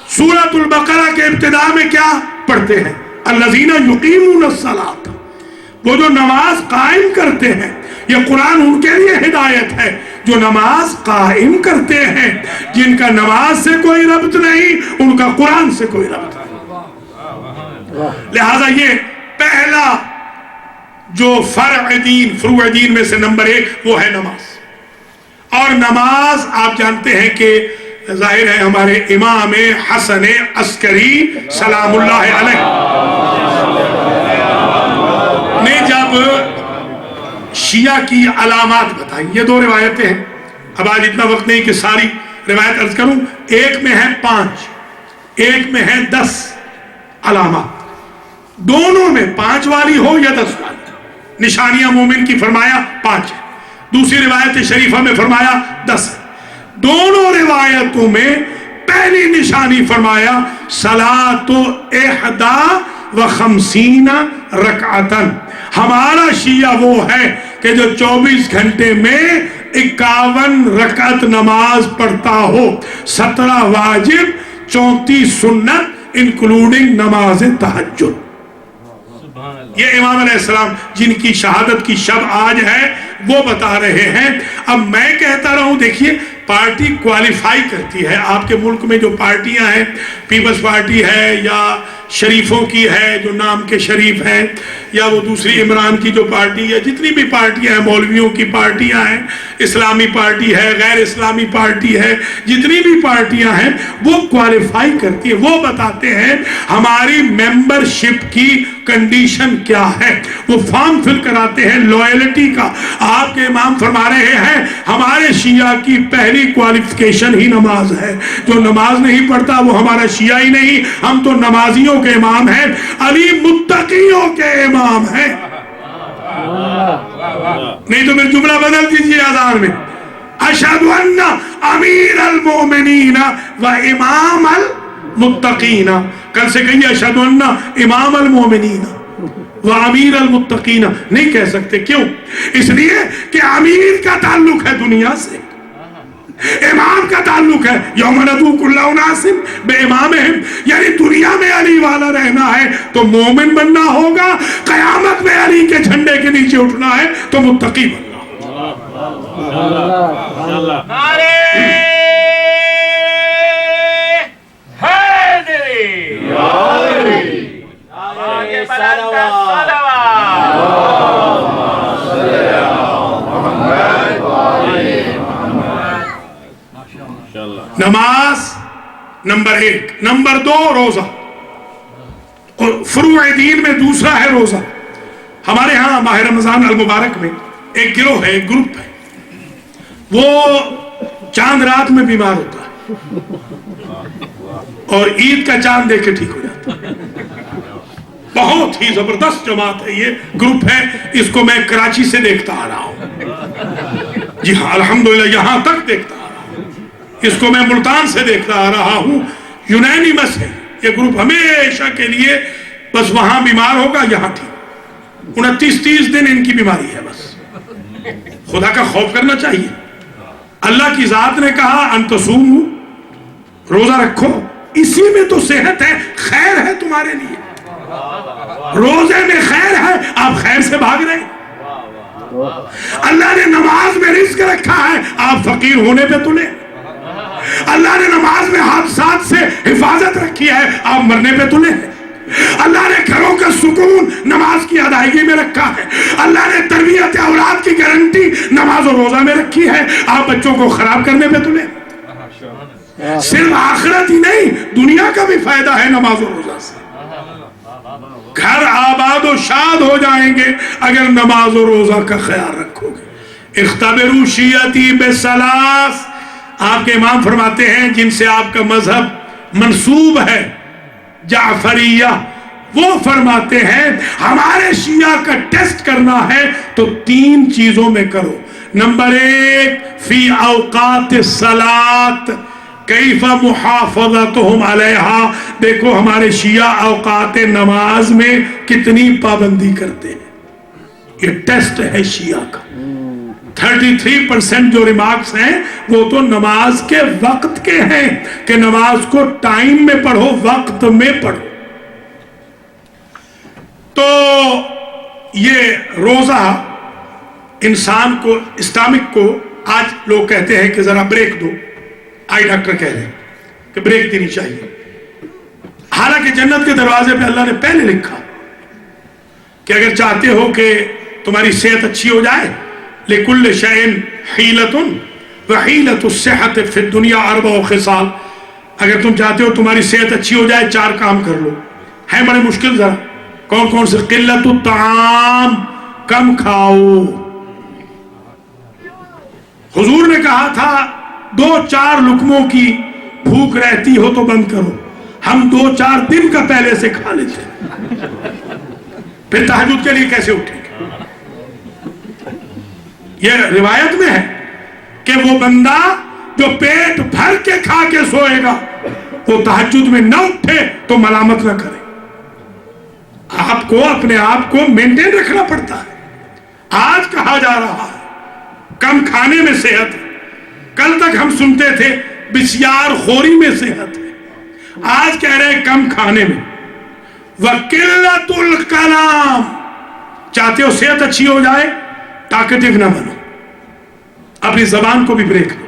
سورۃ البقرہ کے ابتداء میں کیا پڑھتے ہیں؟ الذین یقیمون الصلاۃ، وہ جو نماز قائم کرتے ہیں۔ یہ قرآن ان کے لیے ہدایت ہے جو نماز قائم کرتے ہیں، جن کا نماز سے کوئی ربط نہیں، ان کا قرآن سے کوئی ربط نہیں۔ لہذا یہ پہلا جو فروع دین میں سے نمبر 1 وہ ہے نماز۔ اور نماز آپ جانتے ہیں کہ ظاہر ہے ہمارے امام حسن عسکری سلام اللہ علیہ نے جب شیعہ کی علامات بتائی، یہ 2 روایتیں ہیں، اب آج اتنا وقت نہیں کہ ساری روایت عرض کروں، ایک میں ہیں 5، ایک میں ہیں 10 علامات، دونوں میں 5 والی ہو یا 10 والی نشانیاں مومن کی فرمایا 5 ہے، دوسری روایت شریفہ میں فرمایا 10 ہے۔ دونوں روایتوں میں پہلی نشانی فرمایا صلاۃ 51 رکعتن، ہمارا شیعہ وہ ہے کہ جو 24 گھنٹے میں 51 رکعت نماز پڑھتا ہو، 17 واجب 34 سنت انکلوڈنگ نماز تہجد۔ یہ امام علیہ السلام جن کی شہادت کی شب آج ہے وہ بتا رہے ہیں۔ اب میں کہتا رہا ہوں، دیکھیے پارٹی کوالیفائی کرتی ہے، آپ کے ملک میں جو پارٹیاں ہیں، پیپلز پارٹی ہے یا شریفوں کی ہے جو نام کے شریف ہیں، یا وہ دوسری عمران کی جو پارٹی ہے، جتنی بھی پارٹیاں ہیں، مولویوں کی پارٹیاں ہیں، اسلامی پارٹی ہے، غیر اسلامی پارٹی ہے، جتنی بھی پارٹیاں ہیں وہ کوالیفائی کرتی ہے، وہ بتاتے ہیں ہماری ممبرشپ کی کنڈیشن کیا ہے، وہ فارم فل کراتے ہیں لوائلٹی کا۔ آپ کے امام فرما رہے ہیں ہمارے شیعہ کی پہلی کوالیفیکیشن ہی نماز ہے، جو نماز نہیں پڑھتا وہ ہمارا شیعہ ہی نہیں، ہم تو نمازیوں کے امام ہیں، علی متقیوں کے امام ہیں۔ نہیں تو پھر جملہ بدل دیجئے اذان میں، اشہد ان امیر المؤمنین و امام المتقین، کل سے کہیے اشہد ان امام المؤمنین و امیر المتقین، نہیں کہہ سکتے، کیوں؟ اس لیے کہ امیر کا تعلق ہے دنیا سے، امام کا تعلق ہے یوم ندعو کل اناس بامامہم، یعنی دنیا میں علی والا رہنا ہے تو مومن بننا ہوگا، قیامت میں علی کے جھنڈے کے نیچے اٹھنا ہے تو متقی بننا ہوگا۔ نعرہ حیدری، آگے بلند نماز نمبر 1۔ نمبر 2 روزہ، اور فروع دین میں دوسرا ہے روزہ۔ ہمارے ہاں ماہ رمضان المبارک میں ایک گروہ ہے، ایک گروپ ہے، وہ چاند رات میں بیمار ہوتا ہے اور عید کا چاند دیکھ کے ٹھیک ہو جاتا ہے۔ بہت ہی زبردست جماعت ہے، یہ گروپ ہے، اس کو میں کراچی سے دیکھتا آ رہا ہوں، جی ہاں الحمدللہ یہاں تک دیکھتا آ رہا ہوں، اس کو میں ملتان سے دیکھتا آ رہا ہوں، یونانیمس ہے یہ گروپ، ہمیشہ کے لیے بس وہاں بیمار ہوگا یہاں ٹھیک، 29-30 دن ان کی بیماری ہے بس۔ خدا کا خوف کرنا چاہیے، اللہ کی ذات نے کہا ان تصوموا، روزہ رکھو، اسی میں تو صحت ہے، خیر ہے تمہارے لیے، روزے میں خیر ہے، آپ خیر سے بھاگ رہے ہیں۔ اللہ نے نماز میں رزق رکھا ہے، آپ فقیر ہونے پہ تلے۔ اللہ نے نماز میں حادثات سے حفاظت رکھی ہے، آپ مرنے پہ تلے ہیں۔ اللہ نے گھروں کا سکون نماز کی ادائیگی میں رکھا ہے، اللہ نے تربیت اولاد کی گارنٹی نماز و روزہ میں رکھی ہے، آپ بچوں کو خراب کرنے پہ تلے۔ صرف آخرت ہی نہیں، دنیا کا بھی فائدہ ہے نماز و روزہ سے۔ گھر آباد و شاد ہو جائیں گے اگر نماز و روزہ کا خیال رکھو گے۔ اختبروا شیعتی بثلاث، آپ کے امام فرماتے ہیں جن سے آپ کا مذہب منسوب ہے، جعفریہ، وہ فرماتے ہیں ہمارے شیعہ کا ٹیسٹ کرنا ہے تو 3 چیزوں میں کرو۔ نمبر 1 فی اوقات الصلاۃ کیف محافظتہم علیہا، دیکھو ہمارے شیعہ اوقات نماز میں کتنی پابندی کرتے ہیں. یہ ٹیسٹ ہے شیعہ کا. 33% جو ریمارکس ہیں وہ تو نماز کے وقت کے ہیں کہ نماز کو ٹائم میں پڑھو، وقت میں پڑھو. تو یہ روزہ انسان کو، اسلامک کو، آج لوگ کہتے ہیں کہ ذرا بریک دو. آئی ڈاکٹر کہہ رہے ہیں کہ بریک دینی چاہیے. حالانکہ جنت کے دروازے پہ اللہ نے پہلے لکھا کہ اگر چاہتے ہو کہ تمہاری صحت اچھی ہو جائے، لِكُلِّ شَيْءٍ حِيلَةٌ وَحِيلَةُ الصِّحَّةِ فِي الدُّنْيَا أَرْبَعُ خِصَالٍ. اگر تم چاہتے ہو تمہاری صحت اچھی ہو جائے، 4 کام کر لو. ہے بڑے مشکل ذرا. کون کون سے؟ قلت الطعام، کم کھاؤ. حضور نے کہا تھا 2-4 لقموں کی بھوک رہتی ہو تو بند کرو. ہم 2-4 دن کا پہلے سے کھا لیتے ہیں، پھر تہجد کے لیے کیسے اٹھیں گے؟ یہ روایت میں ہے کہ وہ بندہ جو پیٹ بھر کے کھا کے سوئے گا وہ تہجد میں نہ اٹھے تو ملامت نہ کرے. آپ کو اپنے آپ کو مینٹین رکھنا پڑتا ہے. آج کہا جا رہا ہے کم کھانے میں صحت ہے. کل تک ہم سنتے تھے بسیار خوری میں صحت ہے. آج کہہ رہے ہیں کم کھانے میں. وَقِلَّةُ الْكَلَامِ. چاہتے ہو صحت اچھی ہو جائے، ٹاکٹیو نہ بنو. اپنی زبان کو بھی بریک دو.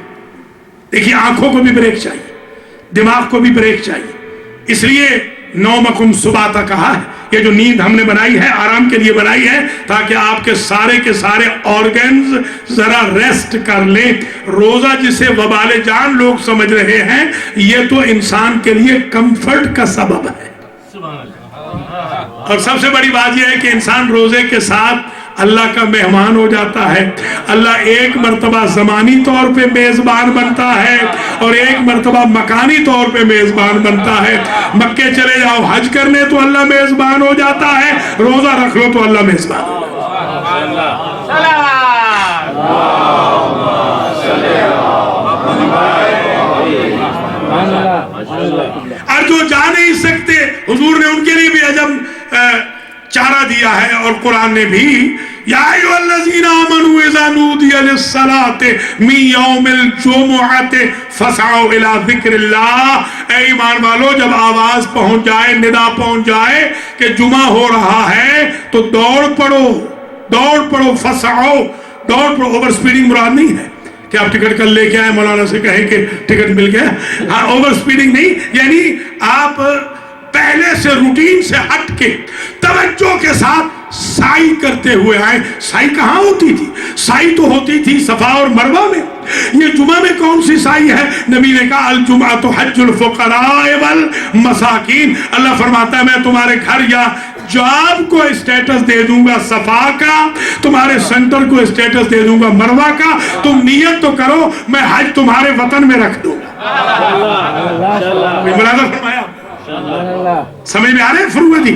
دیکھیے آنکھوں کو بھی بریک چاہیے، دماغ کو بھی بریک چاہیے. اس لیے نومکم سباتا کہا ہے. یہ جو نیند ہم نے بنائی ہے آرام کے لیے بنائی ہے تاکہ آپ کے سارے آرگنز ذرا ریسٹ کر لیں. روزہ جسے وبال جان لوگ سمجھ رہے ہیں، یہ تو انسان کے لیے کمفرٹ کا سبب ہے. اور سب سے بڑی بات یہ ہے کہ انسان روزے کے ساتھ اللہ کا مہمان ہو جاتا ہے. اللہ ایک مرتبہ زمانی طور پہ میزبان بنتا ہے اور ایک مرتبہ مکانی طور پہ میزبان بنتا ہے. مکے چلے جاؤ حج کرنے تو اللہ میزبان ہو جاتا ہے، روزہ رکھ لو تو اللہ میزبان ہو جاتا ہے. اور جو جا نہیں سکتے حضور نے ان کے لیے بھی عجب چارہ دیا ہے. اور قرآن نے بھی یا ایھا الذین آمنوا اذا نودی للصلاۃ من یوم الجمعۃ فاسعوا الی ذکر اللہ. اے ایمان والو، جب آواز پہنچ جائے، ندا پہنچ جائے کہ جمعہ ہو رہا ہے تو دوڑ پڑو. فاسعوا، دوڑ پڑو. اوور سپیڈنگ مراد نہیں ہے کہ آپ ٹکٹ کر لے کے آئے، مولانا سے کہیں کہ ٹکٹ مل گیا. ہاں، اوور سپیڈنگ نہیں، یعنی آپ پہلے سے روٹین سے ہٹ کے توجہ کے ساتھ سعی کرتے ہوئے آئے. سعی کہاں ہوتی تھی؟ سعی تو ہوتی تھی صفا اور مروہ میں. یہ جمعہ میں کون سی سعی ہے؟ نبی نے کہا الجمعۃ حج الفقراء والمساکین. اللہ فرماتا ہے میں تمہارے گھر یا جاب کو اسٹیٹس دے دوں گا صفا کا، تمہارے سینٹر کو اسٹیٹس دے دوں گا مروہ کا. تم نیت تو کرو میں حج تمہارے وطن میں رکھ دوں گا. ملازم فرمایا، سمجھ میں آ رہے ہیں فروغ دی.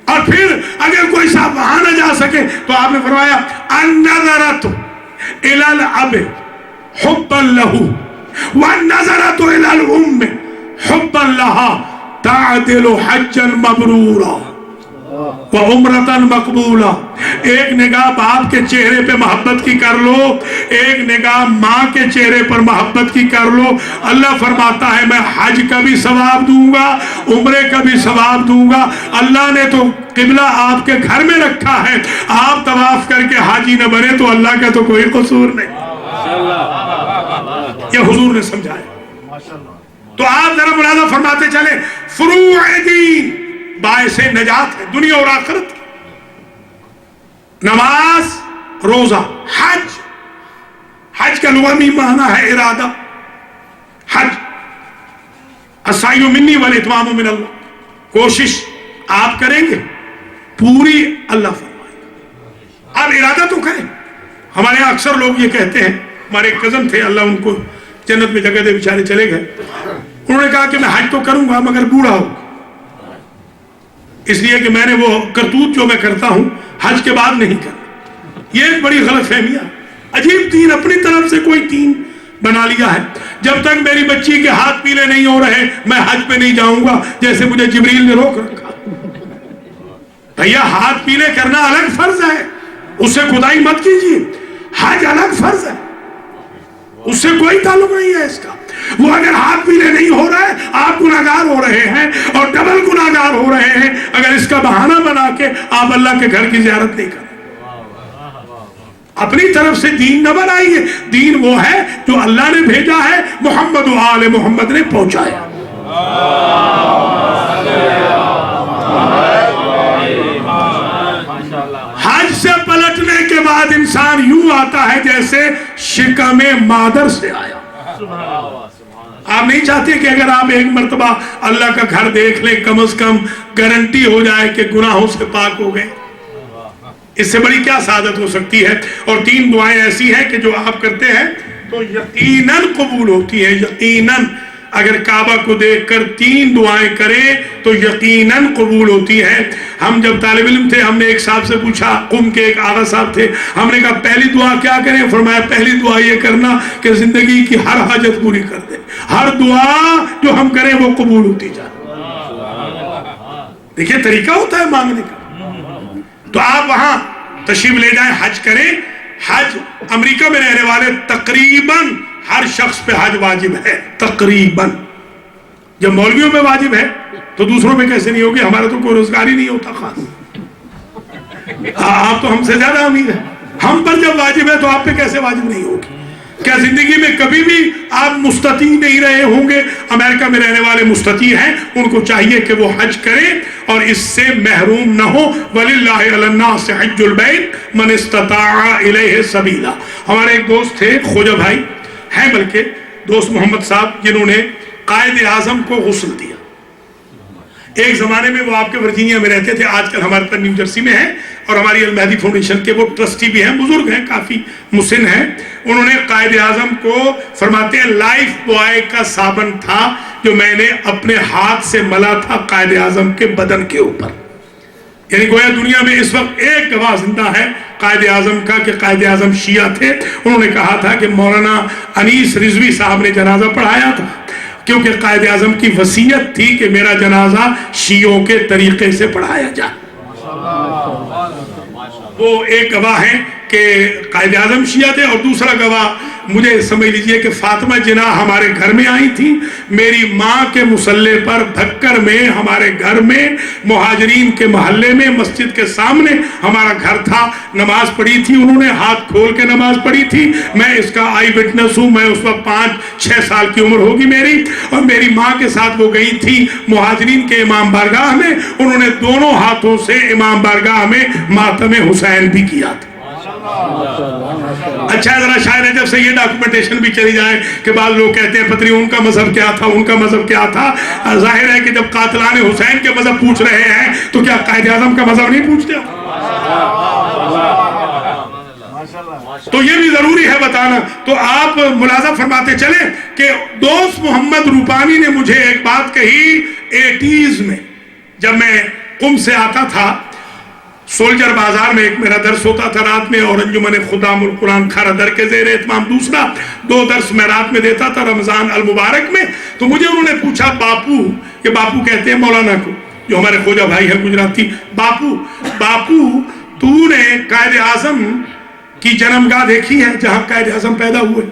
اور پھر اگر کوئی صاحب وہاں نہ جا سکے تو آپ نے فرمایا النظرۃ الی الاب حبا لہ والنظرۃ الی الام حبا لها تعدل حجا مبرورا وعمرۃ مقبولا. ایک نگاہ باپ کے چہرے پہ محبت کی کر لو، ایک نگاہ ماں کے چہرے پر محبت کی کر لو. اللہ فرماتا ہے میں حج کا بھی ثواب دوں گا، عمرے کا بھی ثواب دوں گا. اللہ نے تو قبلہ آپ کے گھر میں رکھا ہے، آپ طواف کر کے حاجی نہ بنے تو اللہ کا تو کوئی قصور نہیں. یہ حضور نے سمجھایا. تو آپ ذرا ملاحظہ فرماتے چلے فروع دین باعث نجات ہے دنیا اور آخرت. نماز، روزہ، حج کا لغوی معنی ہے ارادہ. حج السعی منی والاتمام من اللہ. کوشش آپ کریں گے پوری اللہ فرمائے گا. آپ ارادہ تو کریں. ہمارے یہاں اکثر لوگ یہ کہتے ہیں، ہمارے ایک کزن تھے اللہ ان کو جنت میں جگہ دے، بیچارے چلے گئے. انہوں نے کہا کہ میں حج تو کروں گا مگر بوڑھا ہوں، اس لیے کہ میں نے وہ کرتوت جو میں کرتا ہوں حج کے بعد نہیں کرتا. یہ ایک بڑی غلط فہمیاں. عجیب دین، اپنی طرف سے کوئی دین بنا لیا ہے، جب تک میری بچی کے ہاتھ پیلے نہیں ہو رہے میں حج پہ نہیں جاؤں گا، جیسے مجھے جبریل نے روک رکھا۔ بھیا ہاتھ پیلے کرنا الگ فرض ہے، اس سے خدائی مت کیجیے، حج الگ فرض ہے، اس سے کوئی تعلق نہیں ہے اس کا۔ وہ اگر ہاتھ پیلے نہیں ہو رہا ہے، آپ گناہگار ہو رہے ہیں اور ڈبل گناہگار ہو رہے ہیں اگر اس کا بہانہ بنا کے آپ اللہ کے گھر کی زیارت نہیں کریں۔ اپنی طرف سے دین نہ بنائیے، دین وہ ہے جو اللہ نے بھیجا ہے، محمد و آل محمد نے پہنچایا۔ حج سے پلٹنے کے بعد انسان یوں آتا ہے جیسے شکم مادر سے آیا۔ آپ نہیں چاہتے کہ اگر آپ ایک مرتبہ اللہ کا گھر دیکھ لیں کم از کم گارنٹی ہو جائے کہ گناہوں سے پاک ہو گئے؟ اس سے بڑی کیا سعادت ہو سکتی ہے؟ اور 3 دعائیں ایسی ہیں کہ جو آپ کرتے ہیں تو یقیناً قبول ہوتی ہیں، یقیناً۔ اگر کعبہ کو دیکھ کر 3 دعائیں کریں تو یقیناً قبول ہوتی ہے۔ ہم جب طالب علم تھے ہم نے ایک صاحب سے پوچھا، قم کے ایک آغا صاحب تھے، ہم نے کہا پہلی دعا کیا کریں؟ فرمایا پہلی دعا یہ کرنا کہ زندگی کی ہر حاجت پوری کر دیں، ہر دعا جو ہم کریں وہ قبول ہوتی جائے۔ دیکھیں طریقہ ہوتا ہے مانگنے کا۔ تو آپ وہاں تشریف لے جائیں، حج کریں۔ حج امریکہ میں رہنے والے تقریباً ہر شخص پہ حج واجب ہے، تقریباً۔ جب مولویوں پہ واجب ہے تو دوسروں پہ کیسے نہیں ہوگی؟ ہمارا تو کوئی روزگار ہی نہیں ہوتا خاص۔ آپ تو ہم سے زیادہ امیر ہیں، ہم پر جب واجب ہے تو آپ پہ کیسے واجب نہیں ہوگی؟ کیا زندگی میں کبھی بھی آپ مستطیع نہیں رہے ہوں گے؟ امریکہ میں رہنے والے مستطیع ہیں، ان کو چاہیے کہ وہ حج کریں اور اس سے محروم نہ ہو۔ وَلِلَّهِ عَلَى النَّاسِ حِجُّ الْبَيْتِ مَنِ اسْتَطَاعَ إِلَيْهِ سَبِيلًا۔ ہمارے ایک دوست تھے، خواجہ بھائی ہیں بلکہ، دوست محمد صاحب، جنہوں نے قائد اعظم کو غسل دیا۔ ایک زمانے میں وہ آپ کے ورجینیا میں رہتے تھے، آج کل ہمارے نیو جرسی میں ہیں، اور ہماری المہدی فاؤنڈیشن کے وہ ٹرسٹی بھی ہیں، بزرگ ہیں، کافی مسن ہیں۔ انہوں نے قائد اعظم کو فرماتے ہیں لائف بوائے کا صابن تھا جو میں نے اپنے ہاتھ سے ملا تھا قائد اعظم کے بدن کے اوپر۔ یعنی گویا دنیا میں اس وقت ایک گواہ زندہ ہے قائد اعظم کا کہ قائد اعظم شیعہ تھے۔ انہوں نے کہا تھا کہ مولانا انیس رضوی صاحب نے جنازہ پڑھایا تھا، کیونکہ قائد اعظم کی وصیت تھی کہ میرا جنازہ شیعوں کے طریقے سے پڑھایا جائے۔ وہ ایک گواہ ہیں کہ قائد اعظم شیعہ تھے، اور دوسرا گواہ مجھے سمجھ لیجئے کہ فاطمہ جناح ہمارے گھر میں آئی تھی، میری ماں کے مصلے پر بھکر میں ہمارے گھر میں مہاجرین کے محلے میں مسجد کے سامنے ہمارا گھر تھا، نماز پڑھی تھی، انہوں نے ہاتھ کھول کے نماز پڑھی تھی، میں اس کا آئی وٹنس ہوں۔ میں اس وقت 5-6 سال کی عمر ہوگی میری، اور میری ماں کے ساتھ وہ گئی تھی مہاجرین کے امام بارگاہ میں، انہوں نے دونوں ہاتھوں سے امام بارگاہ میں ماتم حسین بھی کیا تھا۔ اچھا ذرا شاید ہے جب سے یہ ڈاکومنٹیشن بھی چلی جائے کہ بعض لوگ کہتے ہیں پتہ نہیں ان کا مذہب کیا تھا، ان کا مذہب کیا تھا۔ ظاہر ہے کہ جب قاتلان حسین کے مذہب پوچھ رہے ہیں تو کیا قائد اعظم کا مذہب نہیں پوچھتے؟ تو یہ بھی ضروری ہے بتانا۔ تو آپ ملاحظہ فرماتے چلیں کہ دوست محمد روپانی نے مجھے ایک بات کہی 80s میں، جب میں قم سے آتا تھا، سولجر بازار میں ایک میرا درس ہوتا تھا رات میں، اور انجمن خدام القرآن کھارا در کے زیر اہتمام دوسرا، 2 درس میں رات میں دیتا تھا رمضان المبارک میں۔ تو مجھے انہوں نے پوچھا باپو، یہ باپو کہتے ہیں مولانا کو جو ہمارے خواجہ بھائی ہیں گجراتی، باپو تو نے قائد اعظم کی جنمگاہ دیکھی ہے جہاں قائد اعظم پیدا ہوئے؟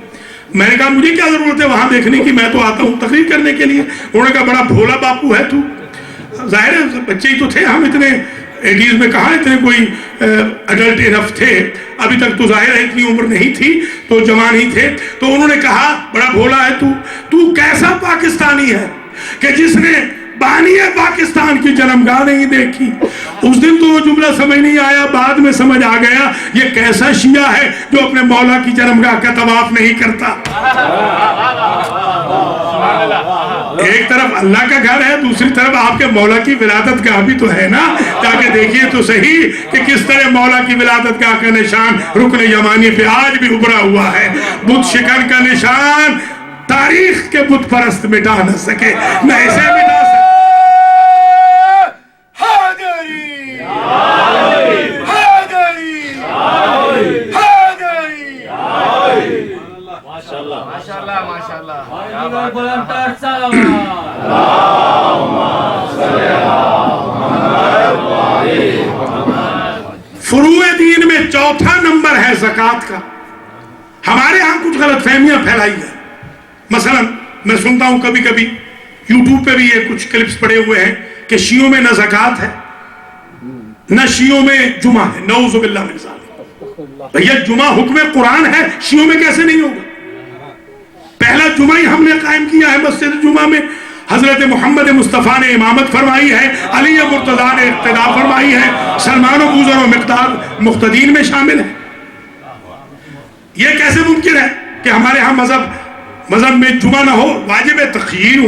میں نے کہا مجھے کیا ضرورت ہے وہاں دیکھنے کی، میں تو آتا ہوں تقریر کرنے کے لیے۔ انہوں نے کہا بڑا بھولا باپو ہے تو۔ ظاہر ہے بچے ہی تو تھے ہم، اتنے 80s میں کہاں اتنے کوئی اڈلٹ انف تھے، ابھی تک تو ظاہر ہے اتنی عمر نہیں تھی، تو جوان ہی تھے۔ تو انہوں نے کہا بڑا بھولا ہے تو کیسا پاکستانی ہے کہ جس نے بانی پاکستان کی جنمگاہ نہیں دیکھی؟ اس دن تو وہ جملہ سمجھ نہیں آیا، بعد میں سمجھ آ گیا یہ کیسا شیعہ ہے جو اپنے مولا کی جنمگاہ کا طواف نہیں کرتا۔ ایک طرف اللہ کا گھر ہے، دوسری طرف آپ کے مولا کی ولادت گاہ بھی تو ہے نا، تاکہ دیکھیے تو صحیح کہ کس طرح مولا کی ولادت گاہ کا نشان رکن یمانی پہ آج بھی ابھرا ہوا ہے۔ بت شکن کا نشان تاریخ کے بت پرست مٹا نہ سکے، نہ اسے مٹا سکے۔ چوتھا نمبر ہے زکوٰۃ کا. ہمارے ہاں کچھ غلط فہمیاں پھیلائی ہیں. مثلا میں سنتا ہوں کبھی کبھی یوٹیوب پہ بھی یہ کچھ کلپس پڑے ہوئے ہیں کہ شیعوں میں نہ زکوٰۃ ہے نہ شیعوں میں جمعہ ہے. نعوذ باللہ من ذالک. بھیا جمعہ حکم قرآن ہے, شیعوں میں کیسے نہیں ہوگا؟ پہلا جمعہ ہی ہم نے قائم کیا ہے. مسجد جمعہ میں حضرت محمد مصطفیٰ نے امامت فرمائی ہے, علی مرتضیٰ نے اقتداء فرمائی ہے, سلمان و بوذر و مقداد مقتدین میں شامل ہے. یہ کیسے ممکن ہے کہ ہمارے ہاں مذہب میں جمعہ نہ ہو؟ واجب ہے تخییری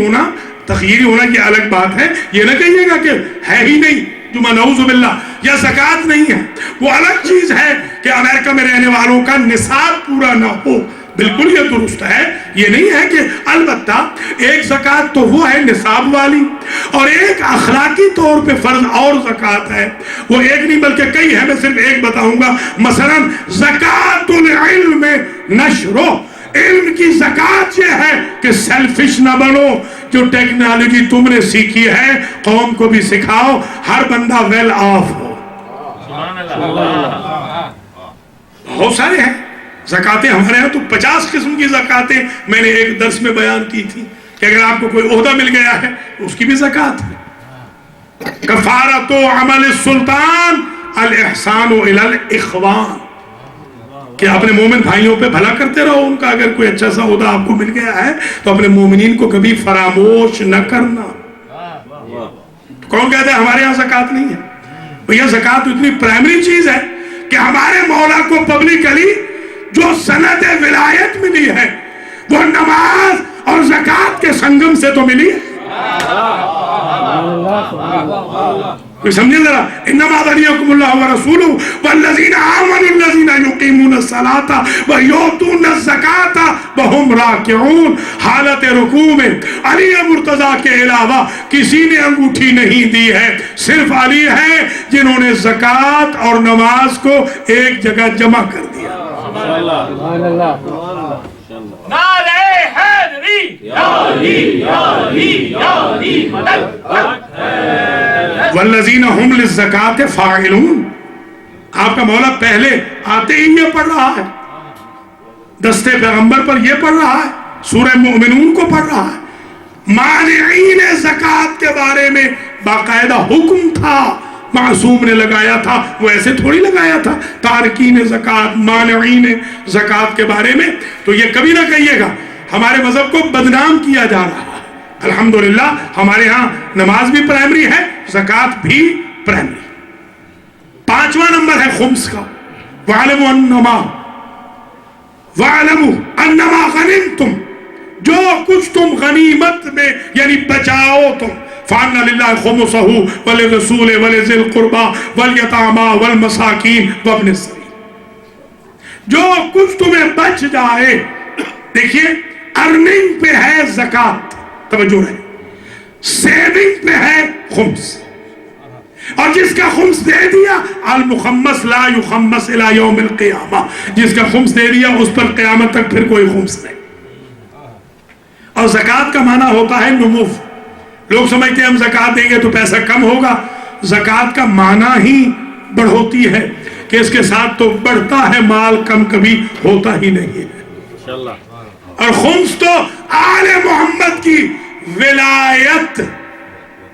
ہونا کی الگ بات ہے. یہ نہ کہیے گا کہ ہے ہی نہیں جمعہ, نعوذ باللہ. یا زکوٰۃ نہیں ہے, وہ الگ چیز ہے کہ امریکہ میں رہنے والوں کا نصاب پورا نہ ہو. بالکل یہ درست ہے. یہ نہیں ہے کہ البتہ ایک زکوٰۃ تو وہ ہے نصاب والی, اور ایک اخلاقی طور پہ فرض اور زکوٰۃ ہے. وہ ایک نہیں بلکہ کئی ہے. میں صرف ایک بتاؤں گا. مثلا زکوٰۃ العلم نشرو, علم کی زکوٰۃ یہ ہے کہ سیلفش نہ بنو. جو ٹیکنالوجی تم نے سیکھی ہے قوم کو بھی سکھاؤ, ہر بندہ ویل آف ہو. بہت سارے ہیں زکاتیں ہمارے ہیں تو 50 قسم کی زکاتیں میں نے ایک درس میں بیان کی تھی کہ اگر آپ کو کوئی عہدہ مل گیا ہے اس کی بھی زکات ہے. کفارۃ عمل السلطان الاحسان الی الاخوان, کہ اپنے مومن بھائیوں پہ بھلا کرتے رہو. ان کا اگر کوئی اچھا سا عہدہ آپ کو مل گیا ہے تو اپنے مومنین کو کبھی فراموش نہ کرنا. کون کہتا ہے ہمارے یہاں زکات نہیں ہے؟ بھیا زکات اتنی پرائمری چیز ہے کہ ہمارے مولا کو پبلکلی جو سند ولایت ملی ہے وہ نماز اور زکات کے سنگم سے تو ملی ہے. کوئی سمجھے ذرا. انما ولیکم اللہ ورسولہ والذین آمنوا الذین یقیمون الصلاۃ ویؤتون الزکاۃ وہم راکعون. حالت رکوع میں علی مرتضیٰ کے علاوہ کسی نے انگوٹھی نہیں دی ہے, صرف علی ہے جنہوں نے زکات اور نماز کو ایک جگہ جمع کر دیا. نعرہ حیدری یا علی یا علی یا علی مدد. والذین ہم للزکاۃ فاعلون. آپ کا مولا پہلے آتے ہی یہ پڑھ رہا ہے, دستے پیغمبر پر یہ پڑھ رہا ہے, سورہ مومنون کو پڑھ رہا ہے. مانعین زکاة کے بارے میں باقاعدہ حکم تھا, معصوم نے لگایا تھا, وہ ایسے تھوڑی لگایا تھا. تارکین زکاة, مانعین زکاة کے بارے میں. تو یہ کبھی نہ کہیے گا ہمارے مذہب کو بدنام کیا جا رہا ہے. الحمدللہ ہمارے ہاں نماز بھی پرائمری ہے, زکاة بھی پرائمری. 5واں نمبر ہے خمس کا. وَعَلَمُوا أَنَّمَا غَنِمْتُمْ, جو کچھ تم غنیمت میں یعنی بچاؤ تم, فَأَنَّ لِلَّهِ خُمُسَهُ وَلِلرَّسُولِ وَلِذِي الْقُرْبَى وَالْيَتَامَى وَالْمَسَاكِينِ وَابْنِ السَّبِيلِ. جو کچھ تمہیں بچ جائے. دیکھیے ارننگ پہ ہے زکاة, توجہ رہے, سیونگ پہ ہے خمس, اور جس کا خمس دے دیا المخمس لا یخمس الی یوم القیامہ, جس کا خمس دے دیا اس پر قیامت تک پھر کوئی خمس نہیں. اور زکاة کا معنی ہوتا ہے نمو. لوگ سمجھتے ہیں ہم زکاة دیں گے تو پیسہ کم ہوگا. زکاة کا معنی ہی بڑھوتی ہے کہ اس کے ساتھ تو بڑھتا ہے مال, کم کبھی ہوتا ہی نہیں ہے. اور خمس تو آل محمد کی ولایت,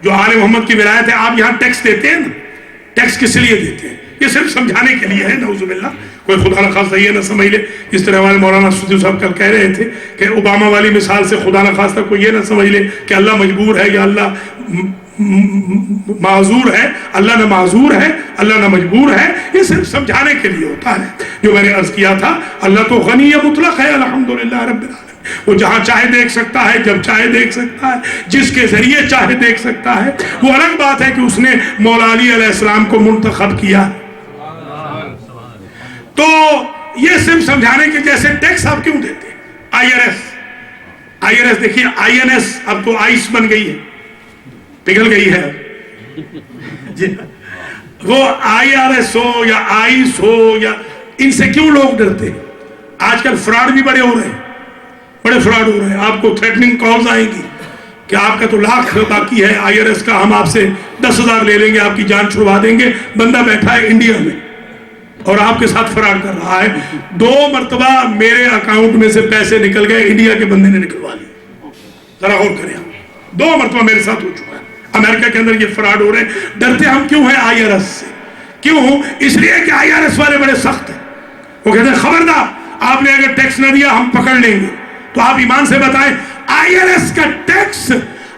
جو آل محمد کی ولایت ہے. آپ یہاں ٹیکس دیتے ہیں نا, ٹیکس کس لیے دیتے ہیں؟ یہ صرف سمجھانے کے لیے ہے. نعوذ باللہ کوئی خدا نخواستہ یہ نہ سمجھ لے, جس طرح ہمارے مولانا صدیق صاحب کل کہہ رہے تھے کہ اوباما والی مثال سے خدا نخواستہ کوئی یہ نہ سمجھ لے کہ اللہ مجبور ہے یا اللہ معذور ہے. اللہ نہ معذور ہے, اللہ نہ مجبور ہے. یہ صرف سمجھانے کے لیے ہوتا ہے. جو میں نے عرض کیا تھا, اللہ تو غنی مطلق ہے الحمدللہ رب العالمین. وہ جہاں چاہے دیکھ سکتا ہے, جب چاہے دیکھ سکتا ہے, جس کے ذریعے چاہے دیکھ سکتا ہے. وہ الگ بات ہے کہ اس نے مولا علی علیہ السلام کو منتخب کیا. تو یہ صرف سمجھانے کے, جیسے ٹیکس آپ کیوں دیتے ہیں؟ آئی آر ایس دیکھیے, آئی این ایس اب تو آئس بن گئی ہے, پگھل گئی ہے جی. وہ آئی آر ایس ہو یا آئس ہو, یا ان سے کیوں لوگ ڈرتے ہیں؟ آج کل فراڈ بھی بڑے ہو رہے ہیں, بڑے فراڈ ہو رہے ہیں. آپ کو تھریٹننگ کالز آئیں گی کہ آپ کا تو لاکھ باقی ہے آئی آر ایس کا, ہم آپ سے 10,000 لے لیں گے, آپ کی جان چھڑوا دیں گے. بندہ بیٹھا ہے انڈیا میں اور آپ کے ساتھ فراڈ کر رہا ہے. 2 مرتبہ میرے اکاؤنٹ میں سے پیسے نکل گئے, انڈیا کے بندے نے نکلوا لیے. ذرا غور کریں آپ, 2 مرتبہ میرے ساتھ ہو چکا ہے. امریکہ کے اندر یہ فراڈ ہو رہے ہیں. ڈرتے ہم کیوں ہیں IRS سے؟ کیوں؟ اس لیے کہ IRS والے بڑے سخت ہیں. وہ کہتے ہیں خبردار آپ نے اگر ٹیکس نہ دیا ہم پکڑ لیں گے. تو آپ ایمان سے بتائیں, IRS کا ٹیکس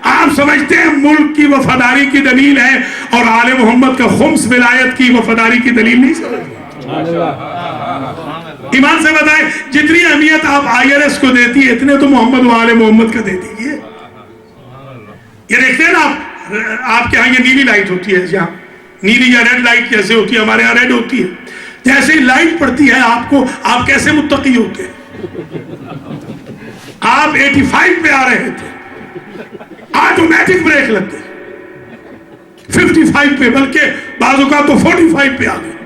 آپ سمجھتے ہیں ملک کی وفاداری کی دلیل ہے, اور آل محمد کا خمس ولایت کی وفاداری کی دلیل نہیں سمجھتے؟ ایمان سے بتائیں, جتنی اہمیت آپ IRS کو دیتی ہے اتنے تو محمد و آل محمد کا دے دیجیے. یہ دیکھتے ہیں نا آپ کے ہاں یہ نیلی لائٹ ہوتی ہے, یہاں نیلی یا ریڈ لائٹ کیسے ہوتی ہے, ہمارے ہاں ریڈ ہوتی ہے. جیسے ہی لائٹ پڑتی ہے آپ کو, آپ کیسے متقی ہوتے ہیں؟ آپ 85 پہ آ رہے تھے, آٹومیٹک بریک لگتے, 55 پہ, بلکہ بعض اوقات تو 45 پہ آ گئے.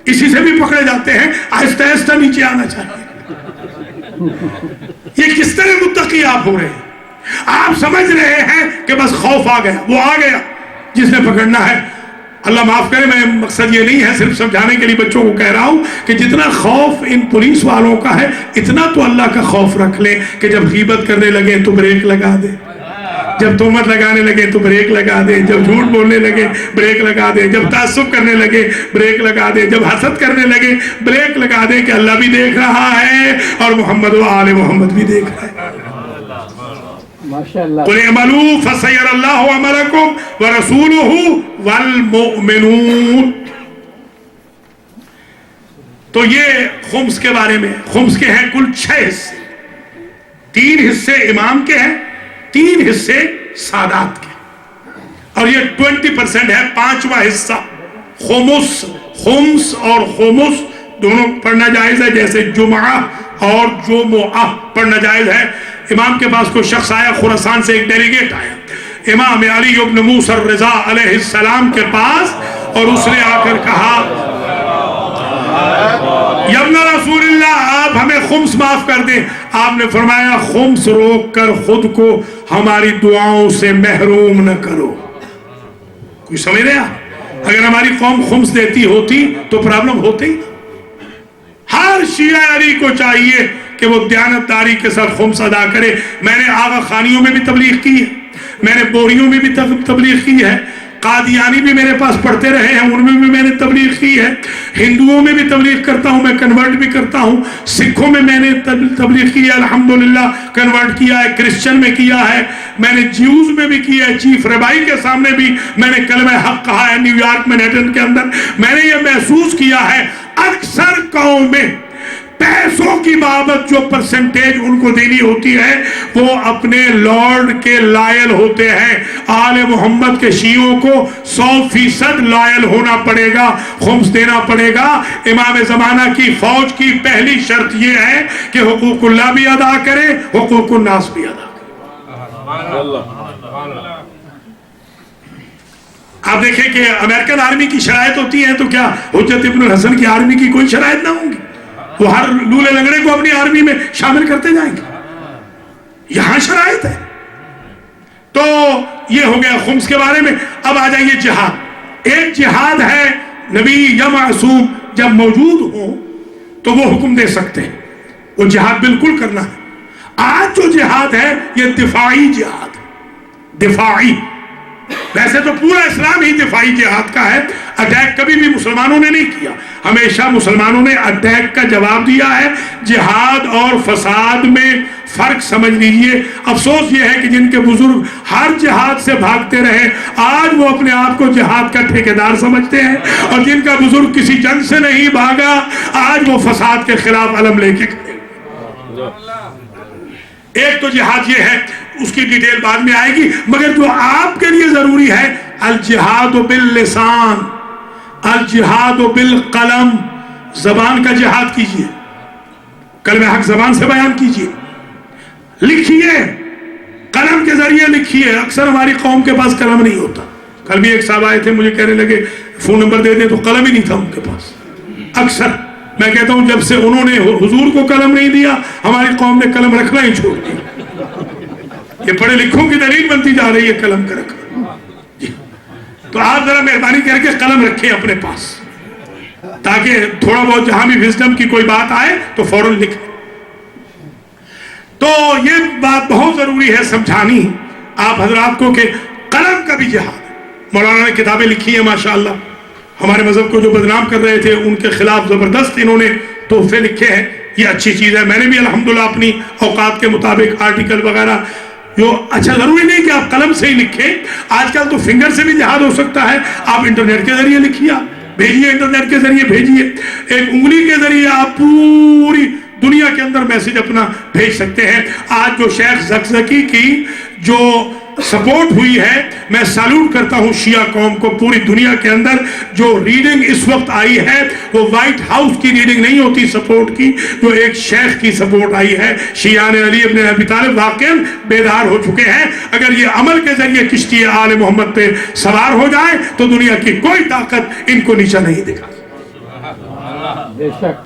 اسی سے بھی پکڑے جاتے ہیں, آہستہ آہستہ نیچے آنا چاہیے. یہ کس طرح متقی آپ ہو رہے ہیں؟ آپ سمجھ رہے ہیں کہ بس خوف آ گیا, وہ آ گیا جس نے پکڑنا ہے. اللہ معاف کرے, میں مقصد یہ نہیں ہے, صرف سمجھانے کے لیے بچوں کو کہہ رہا ہوں کہ جتنا خوف ان پولیس والوں کا ہے اتنا تو اللہ کا خوف رکھ لیں کہ جب غیبت کرنے لگے تو بریک لگا دے, جب تہمت لگانے لگے تو بریک لگا دے, جب جھوٹ بولنے لگے بریک لگا دے, جب تعصب کرنے لگے بریک لگا دے, جب حسد کرنے لگے بریک لگا دے کہ اللہ بھی دیکھ رہا ہے اور محمد و آل محمد بھی دیکھ رہا ہے. قُلِ اعْمَلُوا فَسَيَرَى اللَّهُ عَمَلَكُمْ وَرَسُولُهُ وَالْمُؤْمِنُونَ. تو یہ خمس کے بارے میں. خمس کے ہیں کل 6 حصے, 3 حصے امام کے ہیں, 3 حصے سادات کے, اور یہ 20% ہے, 5واں حصہ خمس. خمس اور خمس دونوں پڑھنا جائز ہے, جیسے جمعہ اور جمعہ پڑھنا جائز ہے. امام کے پاس کوئی شخص آیا, خراسان سے ایک ڈیلیگیٹ آیا امام علی ابن موسیٰ الرضا علیہ السلام کے پاس, اور اس نے آ کر کہا یا ابن رسول اللہ آپ ہمیں خمس معاف کر دیں. آپ نے فرمایا خمس روک کر خود کو ہماری دعاؤں سے محروم نہ کرو. کوئی سمجھ رہے آپ؟ اگر ہماری قوم خمس دیتی ہوتی تو پرابلم ہوتی. ہر شیعہ علی کو چاہیے کہ وہ دیانتداری کے ساتھ خمس ادا کرے. میں نے آغا خانیوں میں بھی تبلیغ کی ہے, میں نے بوریوں میں بھی تبلیغ کی ہے, قادیانی بھی میرے پاس پڑھتے رہے ہیں, ان میں بھی میں نے تبلیغ کی ہے, ہندوؤں میں بھی تبلیغ کرتا ہوں, میں کنورٹ بھی کرتا ہوں, سکھوں میں میں نے تبلیغ کی ہے, الحمدللہ کنورٹ کیا ہے, کرسچن میں کیا ہے, میں نے جیوز میں بھی کیا ہے, چیف ربائی کے سامنے بھی میں نے کلمہ حق کہا ہے نیو یارک مینہٹن کے اندر. میں نے یہ محسوس کیا ہے اکثر قوم میں پیسوں کی بابت جو پرسنٹیج ان کو دینی ہوتی ہے وہ اپنے لارڈ کے لائل ہوتے ہیں. آل محمد کے شیعوں کو 100% لائل ہونا پڑے گا, خمس دینا پڑے گا. امام زمانہ کی فوج کی پہلی شرط یہ ہے کہ حقوق اللہ بھی ادا کرے, حقوق الناس بھی ادا کرے. آپ دیکھیں کہ امریکن آرمی کی شرائط ہوتی ہے, تو کیا حجت ابن الحسن کی آرمی کی کوئی شرائط نہ ہوں گی؟ وہ ہر لولے لنگڑے کو اپنی آرمی میں شامل کرتے جائیں گے. یہاں شرائط ہے. تو یہ ہو گیا خمس کے بارے میں. اب آ جائیے جہاد. ایک جہاد ہے نبی یا معصوم جب موجود ہو تو وہ حکم دے سکتے ہیں, وہ جہاد بالکل کرنا ہے. آج جو جہاد ہے یہ دفاعی جہاد ہے, دفاعی. ویسے تو پورا اسلام ہی دفاعی جہاد کا ہے. اٹیک کبھی بھی مسلمانوں نے نہیں کیا, ہمیشہ مسلمانوں نے اٹیک کا جواب دیا ہے. جہاد اور فساد میں فرق سمجھ لیجئے. افسوس یہ ہے کہ جن کے بزرگ ہر جہاد سے بھاگتے رہے آج وہ اپنے آپ کو جہاد کا ٹھیکیدار سمجھتے ہیں, اور جن کا بزرگ کسی جنگ سے نہیں بھاگا آج وہ فساد کے خلاف علم لے کے کھڑے. ایک تو جہاد یہ ہے, اس کی ڈیٹیل بعد میں آئے گی, مگر جو آپ کے لیے ضروری ہے الجہاد باللسان, الجہاد بالقلم. زبان کا جہاد کیجئے, کلمہ حق زبان سے بیان کیجئے, لکھیے, قلم کے ذریعے لکھیے. اکثر ہماری قوم کے پاس قلم نہیں ہوتا. کل بھی ایک صاحب آئے تھے, مجھے کہنے لگے فون نمبر دے دیں, تو قلم ہی نہیں تھا ان کے پاس. اکثر میں کہتا ہوں جب سے انہوں نے حضور کو قلم نہیں دیا ہماری قوم نے قلم رکھنا ہی چھوڑ دیا. یہ پڑھے لکھوں کی دلیل بنتی جا رہی ہے قلم کا رکھنا. تو آپ ذرا مہربانی کر کے قلم رکھیں اپنے پاس تاکہ تھوڑا بہت جہاں بھی وزڈم کی کوئی بات آئے تو فوراً لکھیں. تو یہ بات بہت ضروری ہے سمجھانی آپ حضرات کو کہ قلم کا بھی جہاد. مولانا نے کتابیں لکھی ہیں ماشاءاللہ، ہمارے مذہب کو جو بدنام کر رہے تھے ان کے خلاف زبردست انہوں نے تحفے لکھے ہیں. یہ اچھی چیز ہے. میں نے بھی الحمدللہ اپنی اوقات کے مطابق آرٹیکل وغیرہ جو اچھا ضروری نہیں کہ آپ قلم سے ہی لکھیں، آج کل تو فنگر سے بھی جہاد ہو سکتا ہے. آپ انٹرنیٹ کے ذریعے لکھیے، آپ بھیجیے، انٹرنیٹ کے ذریعے بھیجیے. ایک انگلی کے ذریعے آپ پوری دنیا کے اندر میسج اپنا بھیج سکتے ہیں. آج جو شیخ زکزکی کی جو سپورٹ ہوئی ہے، میں سالوٹ کرتا ہوں شیعہ قوم کو. پوری دنیا کے اندر جو ریڈنگ اس وقت آئی ہے وہ وائٹ ہاؤس کی ریڈنگ نہیں ہوتی سپورٹ کی، جو ایک شیخ کی سپورٹ آئی ہے. شیعان علی ابن ابی طالب واقعا بیدار ہو چکے ہیں. اگر یہ عمل کے ذریعے کشتی آل محمد پہ سوار ہو جائے تو دنیا کی کوئی طاقت ان کو نیچا نہیں دکھا. بے شک.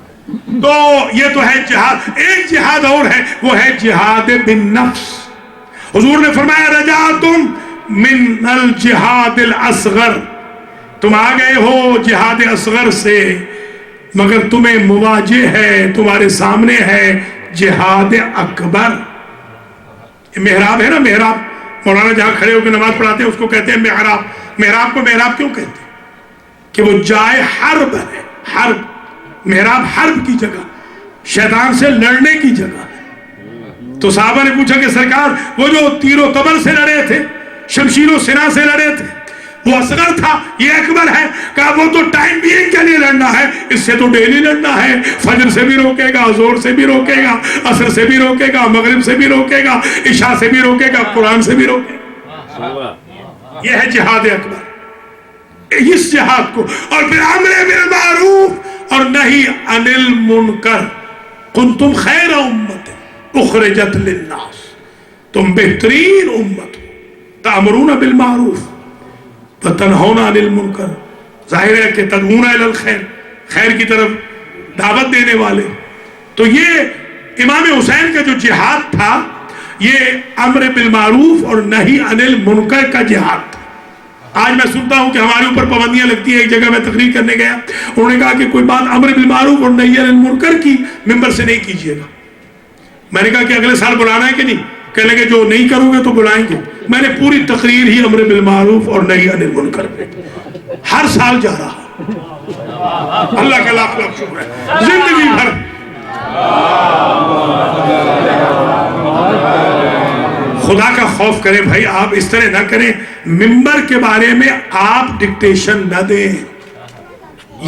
تو یہ تو ہے جہاد. ایک جہاد اور ہے، وہ ہے جہاد بالنفس. حضور نے فرمایا رجعتم من الجہاد الاصغر، تم آ گئے ہو جہاد اصغر سے، مگر تمہیں مواجہ ہے، تمہارے سامنے ہے جہاد اکبر. یہ محراب ہے نا، محراب مولانا جہاں کھڑے ہو کے نماز پڑھاتے ہیں اس کو کہتے ہیں محراب. محراب کو محراب کیوں کہتے ہیں؟ کہ وہ جائے حرب ہے. حرب، محراب حرب کی جگہ، شیطان سے لڑنے کی جگہ. تو صحابہ نے پوچھا کہ سرکار وہ جو تیر و تبر سے لڑے تھے، شمشیر و سنا سے لڑے تھے، وہ اصغر تھا، یہ اکبر ہے. کہا وہ تو ٹائم بینگ کے لیے لڑنا ہے، اس سے تو ڈیلی لڑنا ہے. فجر سے بھی روکے گا، زور سے بھی روکے گا، عصر سے بھی روکے گا، مغرب سے بھی روکے گا، عشاء سے بھی روکے گا، قرآن سے بھی روکے گا. یہ ہے جہاد اکبر. اس جہاد کو، اور پھر امر بالمعروف اور نہی عن المنکر. کنتم خیر امت اخرجت للناس، تم بہترین امت ہو، تأمرون بالمعروف وتنہون عن المنکر. ظاہر ہے کہ تدعون الی الخیر، خیر کی طرف دعوت دینے والے. تو یہ امام حسین کا جو جہاد تھا یہ امر بالمعروف اور نہی عن المنکر کا جہاد تھا. آج میں سنتا ہوں کہ ہمارے اوپر پابندیاں لگتی ہیں. ایک جگہ میں تقریر کرنے گیا، انہوں نے کہا کہ کوئی بات امر بالمعروف اور نہی عن المنکر کی ممبر سے نہیں کیجیے گا. میں نے کہا کہ اگلے سال بلانا ہے کہ نہیں؟ کہنے لگے جو نہیں کرو گے تو بلائیں گے. میں نے پوری تقریر ہی امر بالمعروف اور نہی عن المنکر پہ ہر سال جا رہا. اللہ کا لاکھ لاکھ شکر ہے. زندگی بھر خدا کا خوف کریں بھائی. آپ اس طرح نہ کریں. ممبر کے بارے میں آپ ڈکٹیشن نہ دیں،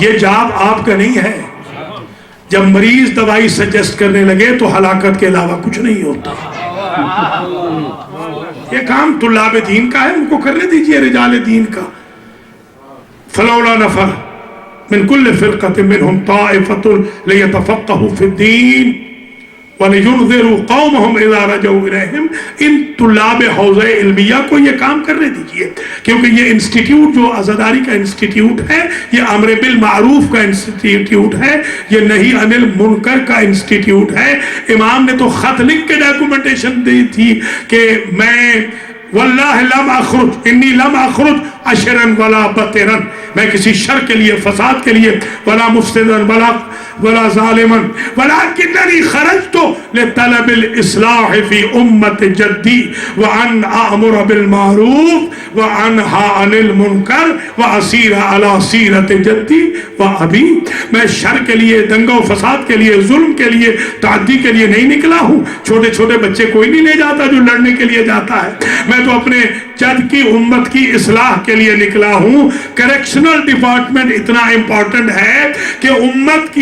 یہ جاب آپ کا نہیں ہے. جب مریض دوائی سجیسٹ کرنے لگے تو ہلاکت کے علاوہ کچھ نہیں ہوتا. یہ کام طلاب دین کا ہے، ان کو کرنے دیجئے رجال دین کا. فلولا نفر من كل فرقة منهم طائفة ليتفقهوا في الدين وَلِيُنذِرُوا قَوْمَهُمْ إِذَا رَجَوْا إِلَيْهِمْ. ان طلاب حوزہ علمیہ کو یہ کام کرنے دیجئے، کیونکہ یہ انسٹیٹیوٹ جو عزاداری کا انسٹیٹیوٹ ہے، یہ امر بالمعروف کا انسٹیٹیوٹ ہے، یہ نہی عن المنکر کا انسٹیٹیوٹ ہے. امام نے تو خط لکھ کے ڈاکومنٹیشن دی تھی کہ میں واللہ لم اخرج انی لم اخرج عشرا ولا بطرا، میں کسی شر کے لیے، فساد کے لیے، ولا مفسدا ولا ظالما ولکننی خرجت لطلب الاصلاح فی امت جدی وان اامر بالمعروف وانہا عن المنکر واسیر علی سیرت جدی وابی. میں شر کے لیے، دنگا و فساد کے لیے، ظلم کے لیے، تعدی کے لیے نہیں نکلا ہوں. چھوٹے چھوٹے بچے کوئی نہیں لے جاتا جو لڑنے کے لیے جاتا ہے. میں تو اپنے جد کی امت کی اصلاح کے لیے نکلا ہوں. کریکشنل ڈپارٹمنٹ اتنا امپورٹنٹ ہے کہ امت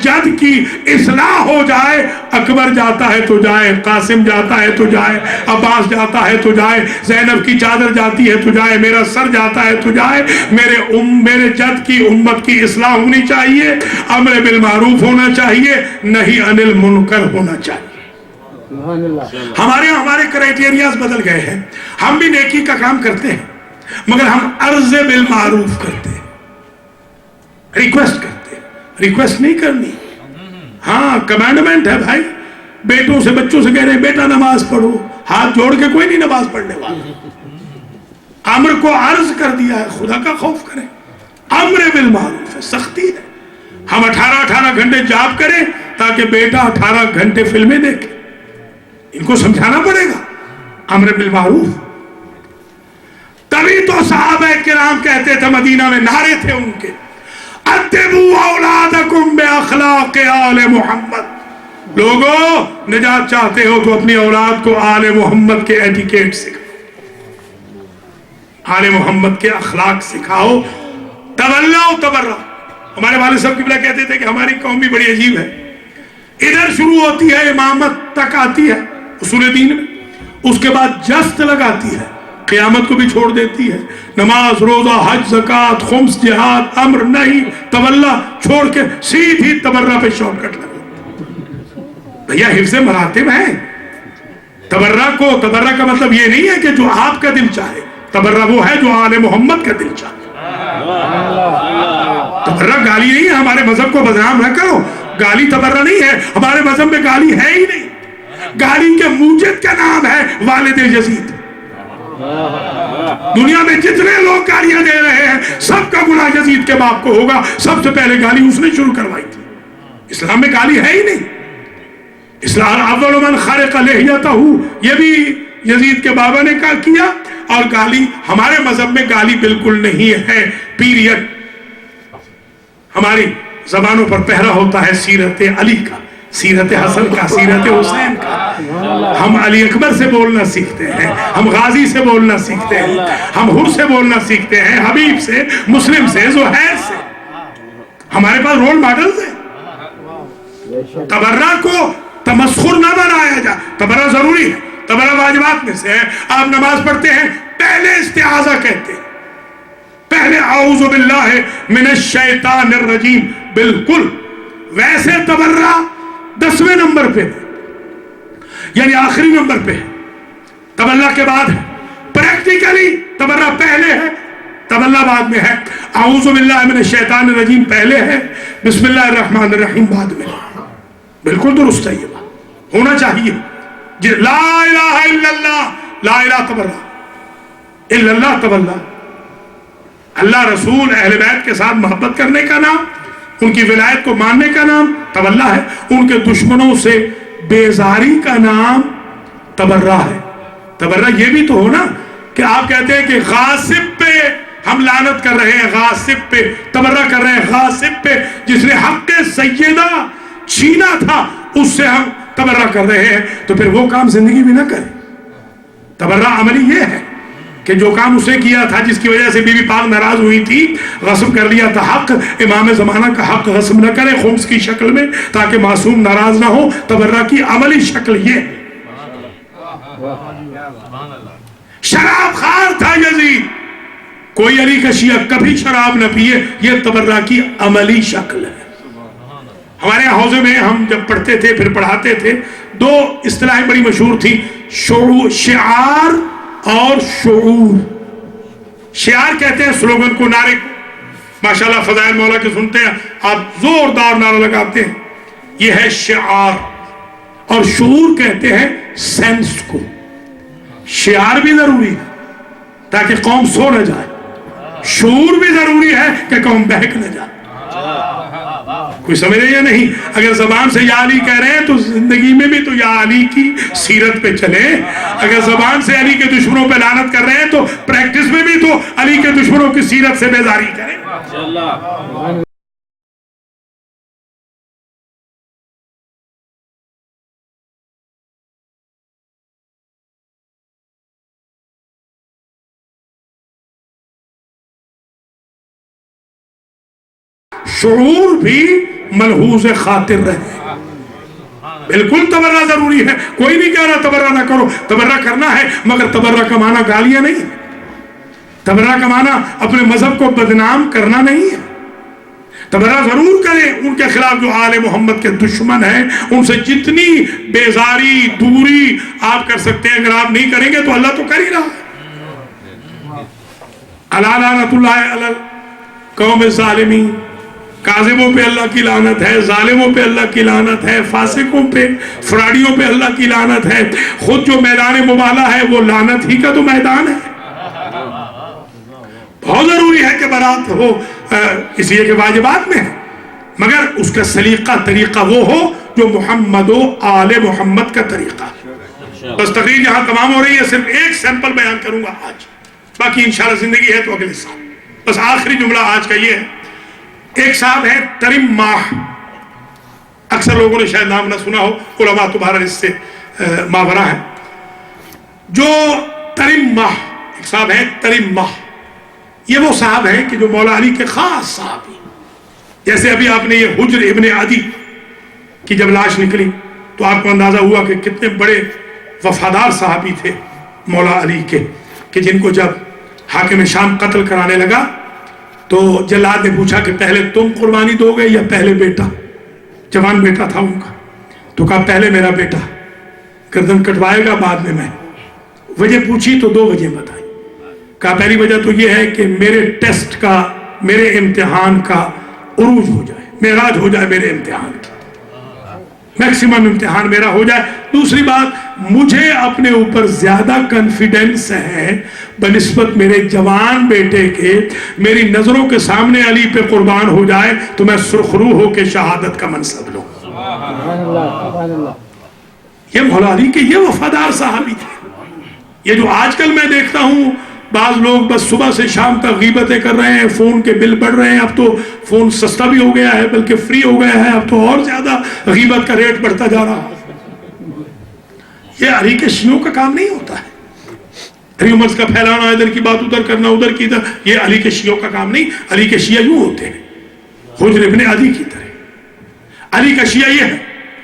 جد کی اصلاح ہو جائے. اکبر جاتا ہے تو جائے، قاسم جاتا ہے تو جائے، عباس جاتا ہے تو جائے، زینب کی چادر جاتی ہے تو جائے، میرا سر جاتا ہے تو جائے. میرے جد کی امت کی اصلاح ہونی چاہیے، امر بالمعروف ہونا چاہیے، نہی عن المنکر ہونا چاہیے. ہمارے کرائٹیریاز بدل گئے ہیں. ہم بھی نیکی کا کام کرتے ہیں مگر ہم عرض بالمعروف کرتے ہیں، ریکویسٹ کرتے ہیں. ریکویسٹ نہیں کرنی، ہاں کمانڈمنٹ ہے بھائی. بیٹوں سے، بچوں سے کہہ رہے ہیں بیٹا نماز پڑھو، ہاتھ جوڑ کے کوئی نہیں نماز پڑھنے والا. امر کو عرض کر دیا ہے. خدا کا خوف کریں. امر بالمعروف ہے، سختی ہے. ہم 18 گھنٹے جاب کریں تاکہ بیٹا 18 گھنٹے فلمیں دیکھے. ان کو سمجھانا پڑے گا امر بالمعروف. تبھی تو صحابہ کرام کہتے تھے، مدینہ میں نعرے تھے ان کے، ادبوا اولادکم باخلاق آل محمد. لوگوں نجات چاہتے ہو تو اپنی اولاد کو آل محمد کے ایٹیکیٹ سکھاؤ، آل محمد کے اخلاق سکھاؤ. تولا و تبرا. ہمارے والد صاحب قبلہ کہتے تھے کہ ہماری قوم بھی بڑی عجیب ہے، ادھر شروع ہوتی ہے امامت تک آتی ہے اصول دین میں، اس کے بعد جست لگاتی ہے، قیامت کو بھی چھوڑ دیتی ہے، نماز روزہ حج زکوٰۃ خمس جہاد امر نہیں تولا چھوڑ کے سیدھی تبرہ پہ شارٹ کٹ لگا. بھیا حفظ مراتب ہیں. تبرہ کا مطلب یہ نہیں ہے کہ جو آپ کا دل چاہے، تبرہ وہ ہے جو آل محمد کا دل چاہے. تبرہ گالی نہیں ہے، ہمارے مذہب کو بدنام نہ کرو. گالی تبرہ نہیں ہے، ہمارے مذہب میں گالی ہے ہی نہیں. گالی کے موجد کا نام ہے والد یزید. دنیا میں جتنے لوگ گالیاں دے رہے ہیں سب کا گناہ یزید کے باپ کو ہوگا. سب سے پہلے گالی اس نے شروع کروائی تھی. اسلام میں گالی ہے ہی نہیں. اسلام اول من خرق لحیتہ، یہ بھی یزید کے بابا نے کیا. اور گالی ہمارے مذہب میں گالی بالکل نہیں ہے. پیریڈ. ہماری زبانوں پر پہرا ہوتا ہے سیرت علی کا، سیرت حسن کا، سیرت حسین کا. ہم علی اکبر سے بولنا سیکھتے ہیں، ہم غازی سے بولنا سیکھتے ہیں، ہم حر سے بولنا سیکھتے ہیں، حبیب سے، مسلم سے، زہیر سے. ہمارے پاس رول ماڈلز ہیں. تبرہ کو تمسخر نہ بنایا جا. تبرہ ضروری ہے، تبرہ واجبات میں سے ہے. آپ نماز پڑھتے ہیں پہلے استعاذہ کہتے ہیں، پہلے اعوذ باللہ من الشیطان الرجیم. بالکل ویسے تبرہ 10ویں نمبر پہ، یعنی آخری نمبر پہ. تبرہ کے بعد ہے. پریکٹیکلی تبرہ پہلے ہے، تبرہ بعد میں ہے. اعوذ باللہ من الشیطان الرجیم پہلے ہے، بسم اللہ الرحمن الرحیم بعد میں. بالکل درست ہے، یہ بات ہونا چاہیے. لا الہ الا اللہ، لا الہ تبرہ، الا اللہ تبرہ. اللہ رسول اہل بیت کے ساتھ محبت کرنے کا نام، ان کی ولایت کو ماننے کا نام تبرہ ہے. ان کے دشمنوں سے بیزاری کا نام تبرہ ہے. تبرہ یہ بھی تو ہو نا کہ آپ کہتے ہیں کہ غاصب پہ ہم لعنت کر رہے ہیں، غاصب پہ تبرہ کر رہے ہیں، غاصب پہ جس نے حق سیدہ چھینا تھا اس سے ہم تبرہ کر رہے ہیں. تو پھر وہ کام زندگی میں نہ کریں. تبرہ عملی یہ ہے کہ جو کام اسے کیا تھا جس کی وجہ سے بی بی پاک ناراض ہوئی تھی، غصب کر لیا تھا حق، امام زمانہ کا حق غصب نہ کرے خمس کی شکل میں تاکہ معصوم ناراض نہ ہو. تبرہ کی عملی شکل یہ ہے. شراب خار تھا یزید، کوئی علی کا شیعہ کبھی شراب نہ پیے. یہ تبرہ کی عملی شکل ہے. ہمارے حوزے میں ہم جب پڑھتے تھے پھر پڑھاتے تھے، دو اصطلاحیں بڑی مشہور تھی، شعار اور شعور. شعار کہتے ہیں سلوگن کو، نعرے کو. ماشاءاللہ فضائل مولا کے سنتے ہیں آپ زوردار نعرہ لگاتے ہیں، یہ ہے شعار. اور شعور کہتے ہیں سینس کو. شعار بھی ضروری ہے تاکہ قوم سو نہ جائے، شعور بھی ضروری ہے کہ قوم بہک نہ جائے. کوئی سمجھ رہے یا نہیں؟ اگر زبان سے یا علی کہہ رہے ہیں تو زندگی میں بھی تو یا علی کی سیرت پہ چلے. اگر زبان سے علی کے دشمنوں پہ لعنت کر رہے ہیں تو پریکٹس میں بھی تو علی کے دشمنوں کی سیرت سے بیزاری کریں. شعور بھی ملحوظ خاطر رہے. بالکل تبرہ ضروری ہے. کوئی نہیں کہہ رہا تبرہ نہ کرو، تبرہ کرنا ہے، مگر تبرہ کا معنی گالیاں نہیں ہے. تبرہ کا معنی اپنے مذہب کو بدنام کرنا نہیں ہے. تبرہ ضرور کریں ان کے خلاف جو آل محمد کے دشمن ہیں، ان سے جتنی بیزاری دوری آپ کر سکتے ہیں. اگر آپ نہیں کریں گے تو اللہ تو کر ہی رہا ہے. الا لعنت اللہ علی القوم الظالمین. کاذبوں پہ اللہ کی لعنت ہے، ظالموں پہ اللہ کی لعنت ہے، فاسقوں پہ، فراڈیوں پہ اللہ کی لعنت ہے. خود جو میدان مبالہ ہے وہ لعنت ہی کا تو میدان ہے. بہت ضروری ہے کہ بارات ہو، اس لیے کہ واجبات میں ہے، مگر اس کا سلیقہ طریقہ وہ ہو جو محمد و آل محمد کا طریقہ ہے۔ بس تقریر یہاں تمام ہو رہی ہے، صرف ایک سیمپل بیان کروں گا آج، باقی انشاءاللہ زندگی ہے تو اگلے سال۔ بس آخری جملہ آج کا یہ ہے، ایک صاحب ہے ترم ماہ، اکثر لوگوں نے شاید نام نہ سنا ہو، علماء تو بہرحال اس سے ماورا ہے۔ جو ترم ماہ، ایک صاحب ہے ترم ماہ، یہ وہ صاحب ہیں کہ جو مولا علی کے خاص صحابی، جیسے ابھی آپ نے یہ حجر ابن عدی کی جب لاش نکلی تو آپ کو اندازہ ہوا کہ کتنے بڑے وفادار صحابی تھے مولا علی کے، کہ جن کو جب حاکم شام قتل کرانے لگا تو جلاد نے پوچھا کہ پہلے تم قربانی دو گے یا پہلے بیٹا؟ جوان بیٹا تھا ان کا، تو کہا پہلے میرا بیٹا گردن کٹوائے گا، بعد میں۔ وجہ پوچھی تو دو وجہ بتائی، کہا پہلی وجہ تو یہ ہے کہ میرے ٹیسٹ کا، میرے امتحان کا عروج ہو جائے، معراج ہو جائے میرے امتحان کی، میکسیمم امتحان میرا ہو جائے۔ دوسری بات، مجھے اپنے اوپر زیادہ کنفیڈنس ہے بنسبت میرے جوان بیٹے کے، میری نظروں کے سامنے علی پہ قربان ہو جائے تو میں سرخرو ہو کے شہادت کا منصب لوں۔ یہ مولا علی کے یہ وفادار صحابی تھے۔ یہ جو آج کل میں دیکھتا ہوں بعض لوگ بس صبح سے شام تک غیبتیں کر رہے ہیں، فون کے بل بڑھ رہے ہیں، اب تو فون سستا بھی ہو گیا ہے بلکہ فری ہو گیا ہے، اب تو اور زیادہ غیبت کا ریٹ بڑھتا جا رہا ہے۔ یہ علی کے شیعوں کا کام نہیں ہوتا ہے، ریومرز کا پھیلانا، ادھر کی بات ادھر کرنا، ادھر کی ادھر، یہ علی کے شیعوں کا کام نہیں۔ علی کے شیعہ یوں ہوتے ہیں حجر ابن عدی کی طرح۔ علی کا شیعہ یہ ہے،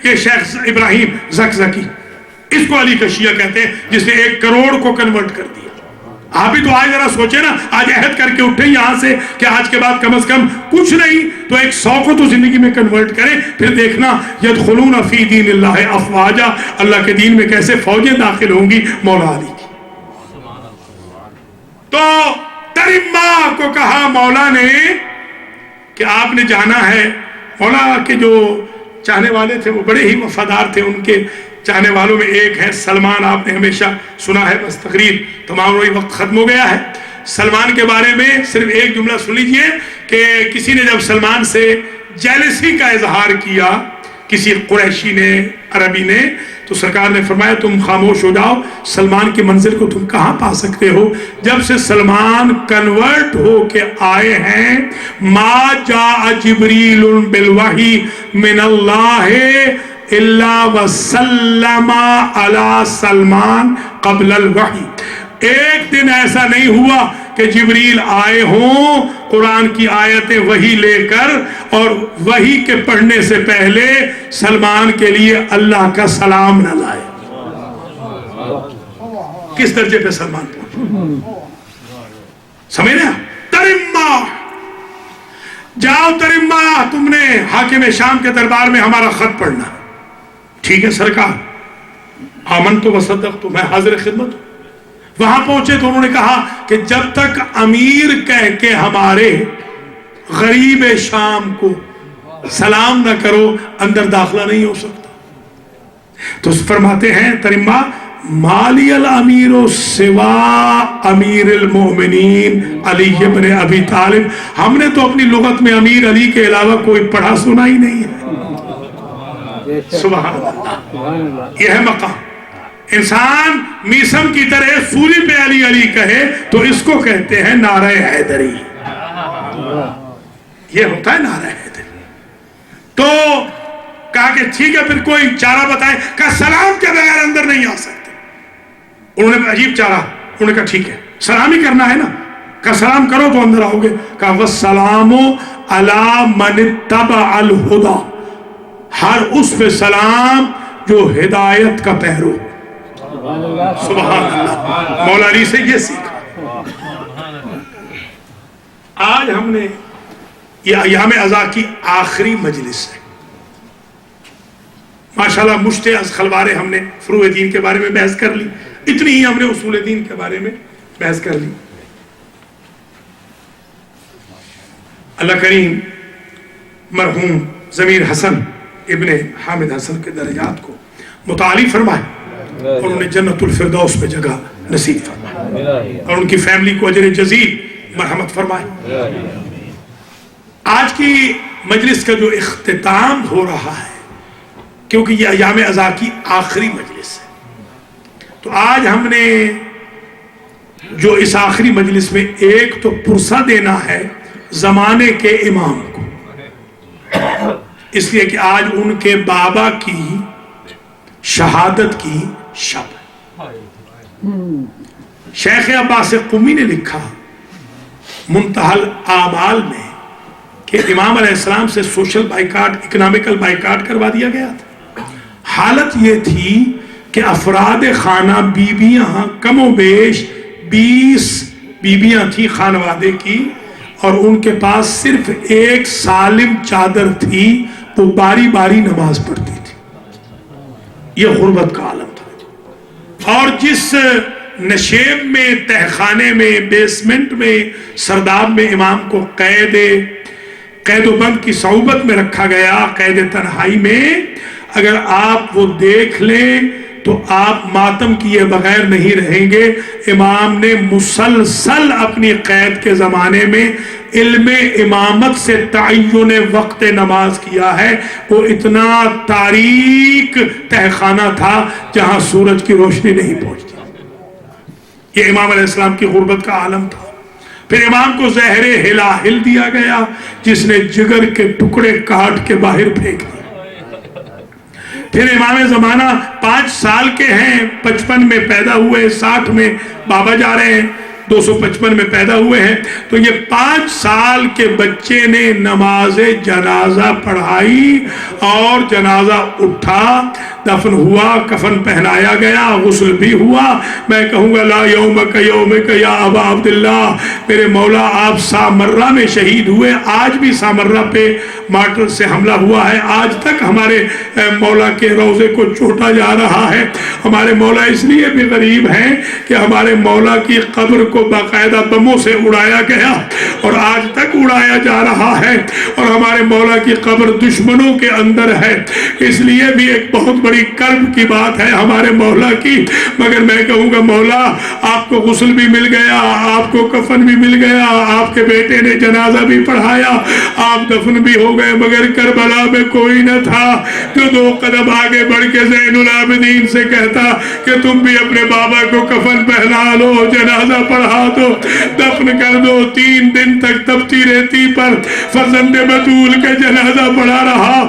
یہ شیخ ابراہیم زکزکی، اس کو علی کا شیعہ کہتے ہیں، جس نے 1 کروڑ کو کنورٹ کر دیا۔ آپ بھی تو آج ذرا سوچیں نا، آج عہد کر کے اٹھیں یہاں سے کہ آج کے بعد کم از کم کچھ نہیں تو 100 کو تو زندگی میں کنورٹ کریں، پھر دیکھنا یدخلون فی دین اللہ افواجا، اللہ کے دین میں کیسے فوجیں داخل ہوں گی مولا علی کی۔ تو ترما کو کہا مولا نے کہ آپ نے جانا ہے۔ مولا کے جو چاہنے والے تھے وہ بڑے ہی وفادار تھے، ان کے چاہنے والوں میں ایک ہے سلمان، آپ نے ہمیشہ سنا ہے، بس تقریر تمام وہی وقت ختم ہو گیا ہے۔ سلمان کے بارے میں صرف ایک جملہ سن لیجئے کہ کسی نے جب سلمان سے جیلسی کا اظہار کیا، کسی قریشی نے، عربی نے، تو سرکار نے فرمایا تم خاموش ہو جاؤ، سلمان کی منزل کو تم کہاں پا سکتے ہو؟ جب سے سلمان کنورٹ ہو کے آئے ہیں، ما جاء جبریل بالوحی من اللہ الا وسلم علی سلمان قبل الوحی۔ ایک دن ایسا نہیں ہوا کہ جبریل آئے ہوں قرآن کی آیتیں وحی لے کر اور وحی کے پڑھنے سے پہلے سلمان کے لیے اللہ کا سلام نہ لائے۔ کس درجے پہ سلمان پہنچے سمجھ رہے ہیں؟ ترما، جاؤ ترما، تم نے حاکم شام کے دربار میں ہمارا خط پڑھنا۔ ٹھیک ہے سرکار، آمن تو وصدق، تو میں حاضر خدمت ہوں۔ وہاں پہنچے تو انہوں نے کہا کہ جب تک امیر کہہ کے ہمارے غریب شام کو سلام نہ کرو اندر داخلہ نہیں ہو سکتا۔ تو فرماتے ہیں ترما، مالی الامیر سوا امیر المؤمنین علی ابن ابی طالب، ہم نے تو اپنی لغت میں امیر علی کے علاوہ کوئی پڑھا سنا ہی نہیں ہے۔ سبحان اللہ، یہ ہے مقام۔ انسان میسم کی طرح سولی پہ علی علی کہے تو اس کو کہتے ہیں نعرہ حیدری، یہ ہوتا ہے نعرہ حیدری۔ تو کہا کہ ٹھیک ہے پھر کوئی چارہ بتائیں، کہا سلام کے بغیر اندر نہیں آ سکتے۔ انہوں نے عجیب چارہ، انہوں نے کہا ٹھیک ہے سلام ہی کرنا ہے نا، کہا سلام کرو تو اندر آؤ گے۔ کہا والسلام علی من اتبع الہدی، ہر اس پہ سلام جو ہدایت کا پیرو۔ سبحان اللہ، مولا علی سے یہ سیکھا۔ آج ہم نے یہ ایام عزا کی آخری مجلس ہے، ماشاءاللہ مشت از خلوارے ہم نے فروع دین کے بارے میں بحث کر لی، اتنی ہی ہم نے اصول دین کے بارے میں بحث کر لی۔ اللہ کریم مرحوم ضمیر حسن ابن حامد حسن کے درجات کو متعالی فرمائے اور انہیں جنت الفردوس پہ جگہ نصیب فرمائے، اور ان کی فیملی کو اجر جزیل مرحمت فرمائے۔ آج کی مجلس کا جو اختتام ہو رہا ہے، کیونکہ یہ ایام عزا کی آخری مجلس ہے، تو آج ہم نے جو اس آخری مجلس میں ایک تو پرسہ دینا ہے زمانے کے امام کو، اس لیے کہ آج ان کے بابا کی شہادت کی شب ہے۔ شیخ عباس قمی نے لکھا منتہی الاعمال میں کہ امام علیہ السلام سے سوشل بائیکاٹ، اکنامکل بائیکاٹ کروا دیا گیا تھا۔ حالت یہ تھی کہ افراد خانہ بیویاں کم و بیش 20 بیویاں تھیں خانوادے کی، اور ان کے پاس صرف ایک سالم چادر تھی، وہ باری باری نماز پڑھتی تھی۔ یہ غربت کا عالم تھا۔ اور جس نشیب میں، تہخانے میں، بیسمنٹ میں، سرداب میں امام کو قید و بند کی صعوبت میں رکھا گیا، قید تنہائی میں، اگر آپ وہ دیکھ لیں تو آپ ماتم کیے بغیر نہیں رہیں گے۔ امام نے مسلسل اپنی قید کے زمانے میں علم امامت سے تعین وقت نماز کیا ہے۔ وہ اتنا تاریک تہخانہ تھا جہاں سورج کی روشنی نہیں پہنچتی۔ یہ امام علیہ السلام کی غربت کا عالم تھا۔ پھر امام کو زہر ہلاہل دیا گیا، جس نے جگر کے ٹکڑے کاٹ کے باہر پھینک دیے۔ پھر امام زمانہ 5 سال کے ہیں، 55 میں پیدا ہوئے، 60 میں بابا جا رہے ہیں، 255 میں پیدا ہوئے ہیں، تو یہ 5 سال کے بچے نے نماز جنازہ پڑھائی، اور جنازہ اٹھا، دفن ہوا، کفن پہنایا گیا، غسل بھی ہوا۔ میں کہوں گا لا یومک یومک یا ابا عبداللہ، میرے مولا آپ سامرہ میں شہید ہوئے، آج بھی سامرہ پہ مارٹر سے حملہ ہوا ہے، آج تک ہمارے مولا کے روضے کو چوٹا جا رہا ہے۔ ہمارے مولا اس لیے بھی غریب ہیں کہ ہمارے مولا کی قبر کو باقاعدہ بموں سے اڑایا گیا، اور آج تک اڑایا جا رہا ہے، اور ہمارے مولا کی قبر دشمنوں کے اندر ہے۔ اس لیے بھی ایک بہت بڑی کرب کی بات ہے ہمارے مولا کی۔ مگر میں کہوں گا مولا آپ کو غسل بھی مل گیا، آپ کو کفن بھی مل گیا، آپ کے بیٹے نے جنازہ بھی پڑھایا، آپ دفن بھی ہو گئے، مگر کربلا میں کوئی نہ تھا جو 2 قدم آگے بڑھ کے زین العابدین سے کہتا کہ تم بھی اپنے بابا کو کفن پہنا لو، جنازہ پڑھا دو، دفن کر دو۔ 3 دن تک تپتی ریتی پر فرزند بطول کے جنازہ پڑھا رہا۔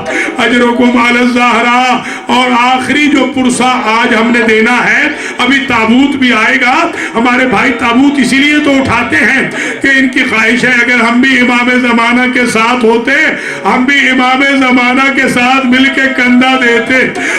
اجرکم علی الزہرا۔ اور آخری جو پرسہ آج ہم نے دینا ہے، ابھی تابوت بھی آئے گا۔ ہمارے بھائی تابوت اسی لیے تو اٹھاتے ہیں کہ ان کی خواہش ہے اگر ہم بھی امام زمانہ کے ساتھ ہوتے، ہم بھی امام زمانہ کے ساتھ مل کے کندھا دیتے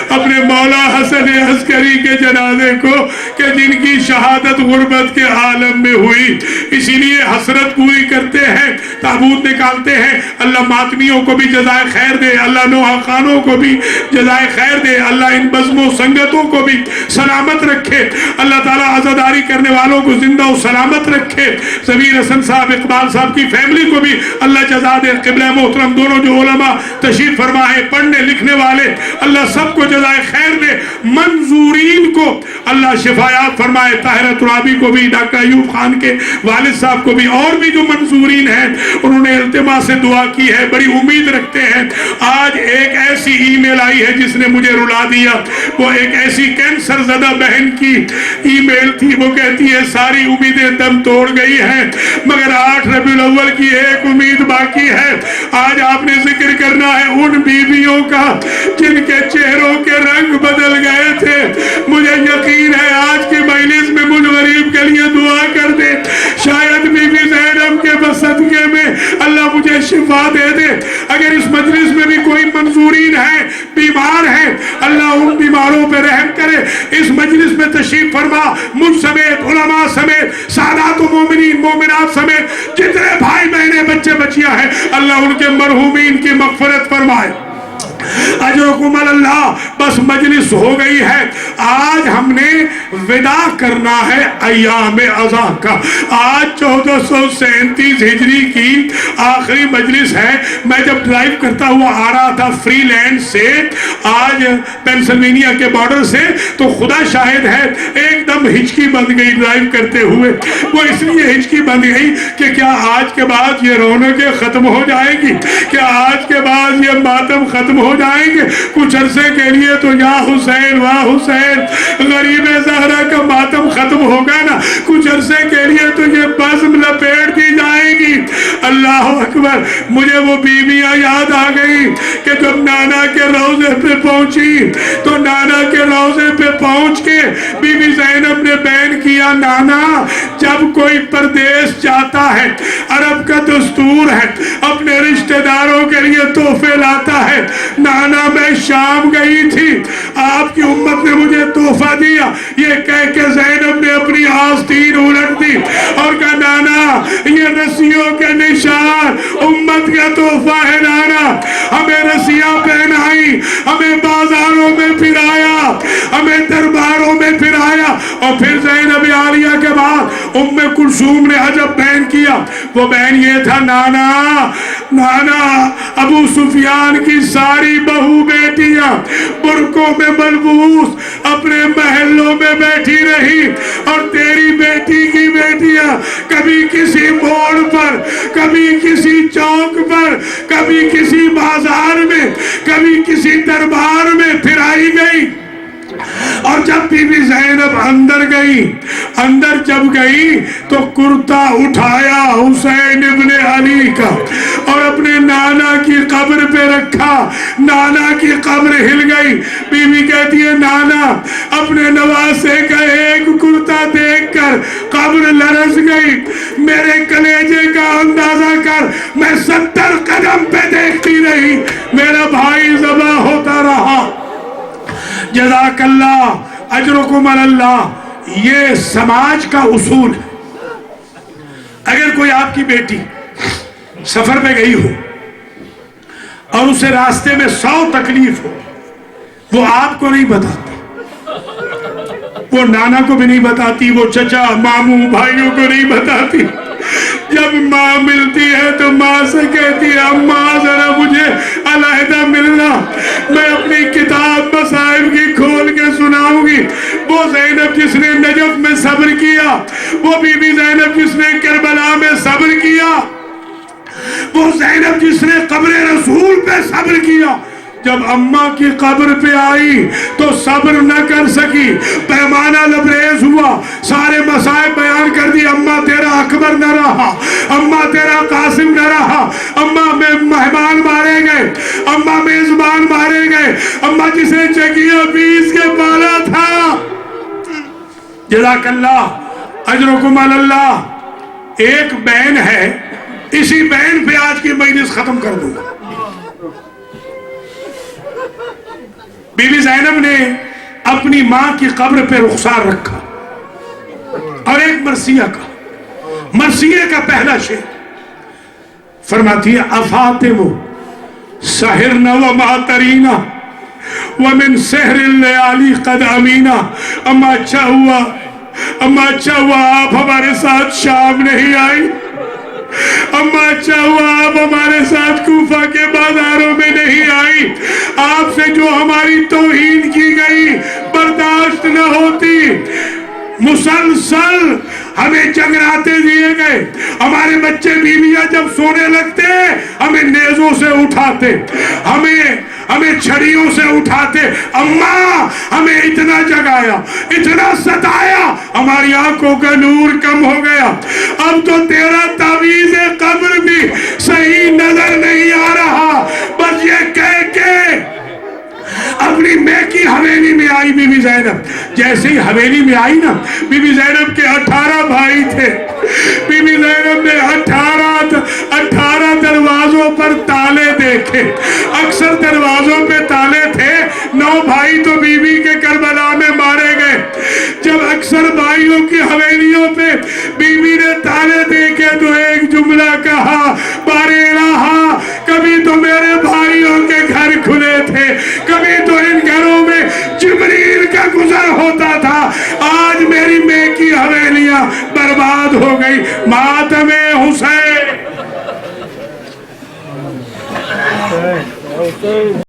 اپنے مولا حسن عسکری کے جنازے کو، کہ جن کی شہادت غربت کے عالم میں ہوئی۔ اسی لیے حسرت پوری کرتے ہیں، تابوت نکالتے ہیں۔ اللہ ماتمیوں کو بھی جزائے خیر دے، اللہ نوحہ خانوں کو بھی جزائے خیر دے، اللہ ان بزم و سنگتوں کو بھی سلامت رکھے، اللہ تعالیٰ عزاداری کرنے والوں کو زندہ و سلامت رکھے۔ ضمیر حسن صاحب، اقبال صاحب کی فیملی کو بھی اللہ جزا دے۔ قبلہ محترم دونوں جو علماء تشریف فرما ہے، پڑھنے لکھنے والے، اللہ سب کو جزائے خیر دے۔ منظورین کو اللہ شفایاب فرمائے، طاہرہ ترابی کو بھی، ڈاکٹر ایوب خان کے والد صاحب کو بھی، اور بھی جو منظورین ہیں انہوں نے التماس سے دعا کی ہے، بڑی امید رکھتے ہیں۔ آج ایک ایسی ای میل آئی ہے جس نے مجھے رلا دیا، وہ ایک ایسی کینسر زدہ بہن کی ای میل تھی، وہ کہتی ہے ساری امیدیں دم توڑ گئی ہیں، مگر 8 ربیع الاول کی ایک امید باقی ہے۔ آج آپ نے ذکر کرنا ہے ان بیویوں کا جن کے چہروں کے رنگ بدل گئے تھے۔ مجھے یقین ہے آج کی مجلس میں مجھ غریب کے لیے دعا کر دے، شاید بی بی زینب کے صدقے میں اللہ مجھے شفا دے دے۔ اگر اس مجلس میں بھی کوئی منظورین ہیں، بیمار ہیں، اللہ ان بیماروں پہ رحم کرے۔ اس مجلس میں تشریف فرما، مجھ سمیت، علماء سمیت، سادات و مومنین مومنات سمیت جتنے بھائی بہنیں بچے بچیاں ہیں، اللہ ان کے مرحومین کی مغفرت فرمائے۔ اجرکم اللہ. بس مجلس ہو گئی ہے. آج ہم نے ودا کرنا ہے ایام ازا کا. آج 1437 ہجری کی آخری مجلس ہے. میں جب ڈرائیو کرتا ہوا آ رہا تھا فری لینڈ سے آج پینسلوینیا کے بارڈر سے, تو خدا شاہد ہے ایک دم ہچکی بند گئی ڈرائیو کرتے ہوئے. وہ اس لیے ہچکی بند گئی کہ کیا آج کے بعد یہ رونقیں ختم ہو جائیں گی, کیا آج کے بعد یہ ماتم ختم ہو جائیں گے. کچھ عرصے کے لیے تو یا حسین واہ حسین غریب زہرا کا ماتم ختم ہوگا نا, کچھ عرصے کے لیے تو یہ بزم لپیٹ دی جائے گی. اللہ اکبر. مجھے وہ بیویاں یاد آ گئی کہ جب نانا کے روضے پہ پہنچی تو نانا کے روضے پہ پہنچ کے بی بی زینب نے بیان کیا, نانا جب کوئی پردیس جاتا ہے عرب کا دستور ہے اپنے رشتہ داروں کے لیے تحفے لاتا ہے. نانا میں شام گئی تھی, آپ کی امت نے مجھے تحفہ دیا. یہ کہہ کے زینب نے اپنی آستین الٹ دی اور کہا نانا یہ رسیوں کے نشان امت کا تحفہ ہے. نانا ہمیں رسیاں پہنائی, ہمیں بازاروں میں پھرایا, ہمیں درباروں میں پھرایا. اور پھر زینب عالیہ کے بعد ام کلثوم نے عجب بیان کیا. وہ بیان یہ تھا, نانا ابو سفیان کی ساری بہو بیٹیاں برقوں میں ملبوس اپنے محلوں میں بیٹھی رہی, اور تیری بیٹی کی بیٹیاں کبھی کسی موڑ پر, کبھی کسی چوک پر, کبھی کسی بازار میں, کبھی کسی دربار میں پھرائی گئی. اور جب بی بی زینب اندر جب گئی تو کرتا اٹھایا حسین ابن علی کا اور اپنے نانا کی قبر پہ رکھا. نانا کی قبر ہل گئی. بی بی کہتی ہے نانا اپنے نواسے کا ایک کرتا دیکھ کر قبر لرز گئی. میرے کلیجے کا اندازہ کر, میں 70 قدم پہ دیکھتی رہی, میرا بھائی ذبح ہوتا رہا. جزاک اللہ اجرکم اللہ. یہ سماج کا اصول ہے. اگر کوئی آپ کی بیٹی سفر پہ گئی ہو اور اسے راستے میں 100 تکلیف ہو, وہ آپ کو نہیں بتاتی, وہ نانا کو بھی نہیں بتاتی, وہ چچا ماموں بھائیوں کو نہیں بتاتی. جب ماں ملتی ہے تو ماں سے کہتی ہے اماں ذرا مجھے علیحدہ ملنا, میں اپنی کتاب مصائب کی کھول کے سناؤں گی. وہ زینب جس نے نجف میں صبر کیا, وہ بی بی زینب جس نے کربلا میں صبر کیا, وہ زینب جس نے قبر رسول پہ صبر کیا, جب اماں کی قبر پہ آئی تو صبر نہ کر سکی, پیمانہ لبریز ہوا, سارے مسائب بیان کر دی. اماں تیرا اکبر نہ رہا, اماں تیرا قاسم نہ رہا, اماں میں مہمان مارے گئے, اماں میزبان مارے گئے, اماں جسے چکیہ 20 کے پالا تھا. جزاک اللہ اجرکم اللہ. ایک بین ہے, اسی بین پہ آج کی مجلس ختم کر دوں گا. بی بی زینب نے اپنی ماں کی قبر پہ رخسار رکھا اور ایک مرثیہ کا پہلا شعر فرماتی ہے افاطم سحرنا وما ترینا ومن سحر اللیالی قد امینا. اما اچھا ہوا آپ ہمارے ساتھ شام نہیں آئی, اما اچھا ہوا آپ ہمارے ساتھ کوفہ کے بازاروں میں نہیں آئی. آپ سے جو ہماری توہین کی گئی برداشت نہ ہوتی. مسلسل ہمیں جگراتے دیے گئے, ہمارے بچے بیویاں جب سونے لگتے ہمیں نیزوں سے اٹھاتے, ہمیں چھڑیوں سے اٹھاتے. اماں ہمیں اتنا جگایا, اتنا ستایا, ہماری آنکھوں کا نور کم ہو گیا. اب تو تیرا تعویذ قبر بھی صحیح نظر نہیں آ رہا. بس یہ کہہ کے اپنی میکی حویلی میں آئی بی بی زینب. جیسے ہی حویلی میں آئی نا, بی بی زینب کے 18 بھائی تھے. بی بی زینب نے 18 دروازوں پر تالے دیکھے. اکثر دروازوں پہ تالے تھے, 9 بھائی تو بی بی کے کربلا میں مارے گئے. جب اکثر بھائیوں کی حویلیوں پہ بی بی نے تالے دیکھے تو ایک جملہ کہا, بارے الہا کبھی تو میرے بھائیوں کے گھر کھلے تھے, تھا، آج میری میں کی حویلیاں برباد ہو گئی. ماتم حسین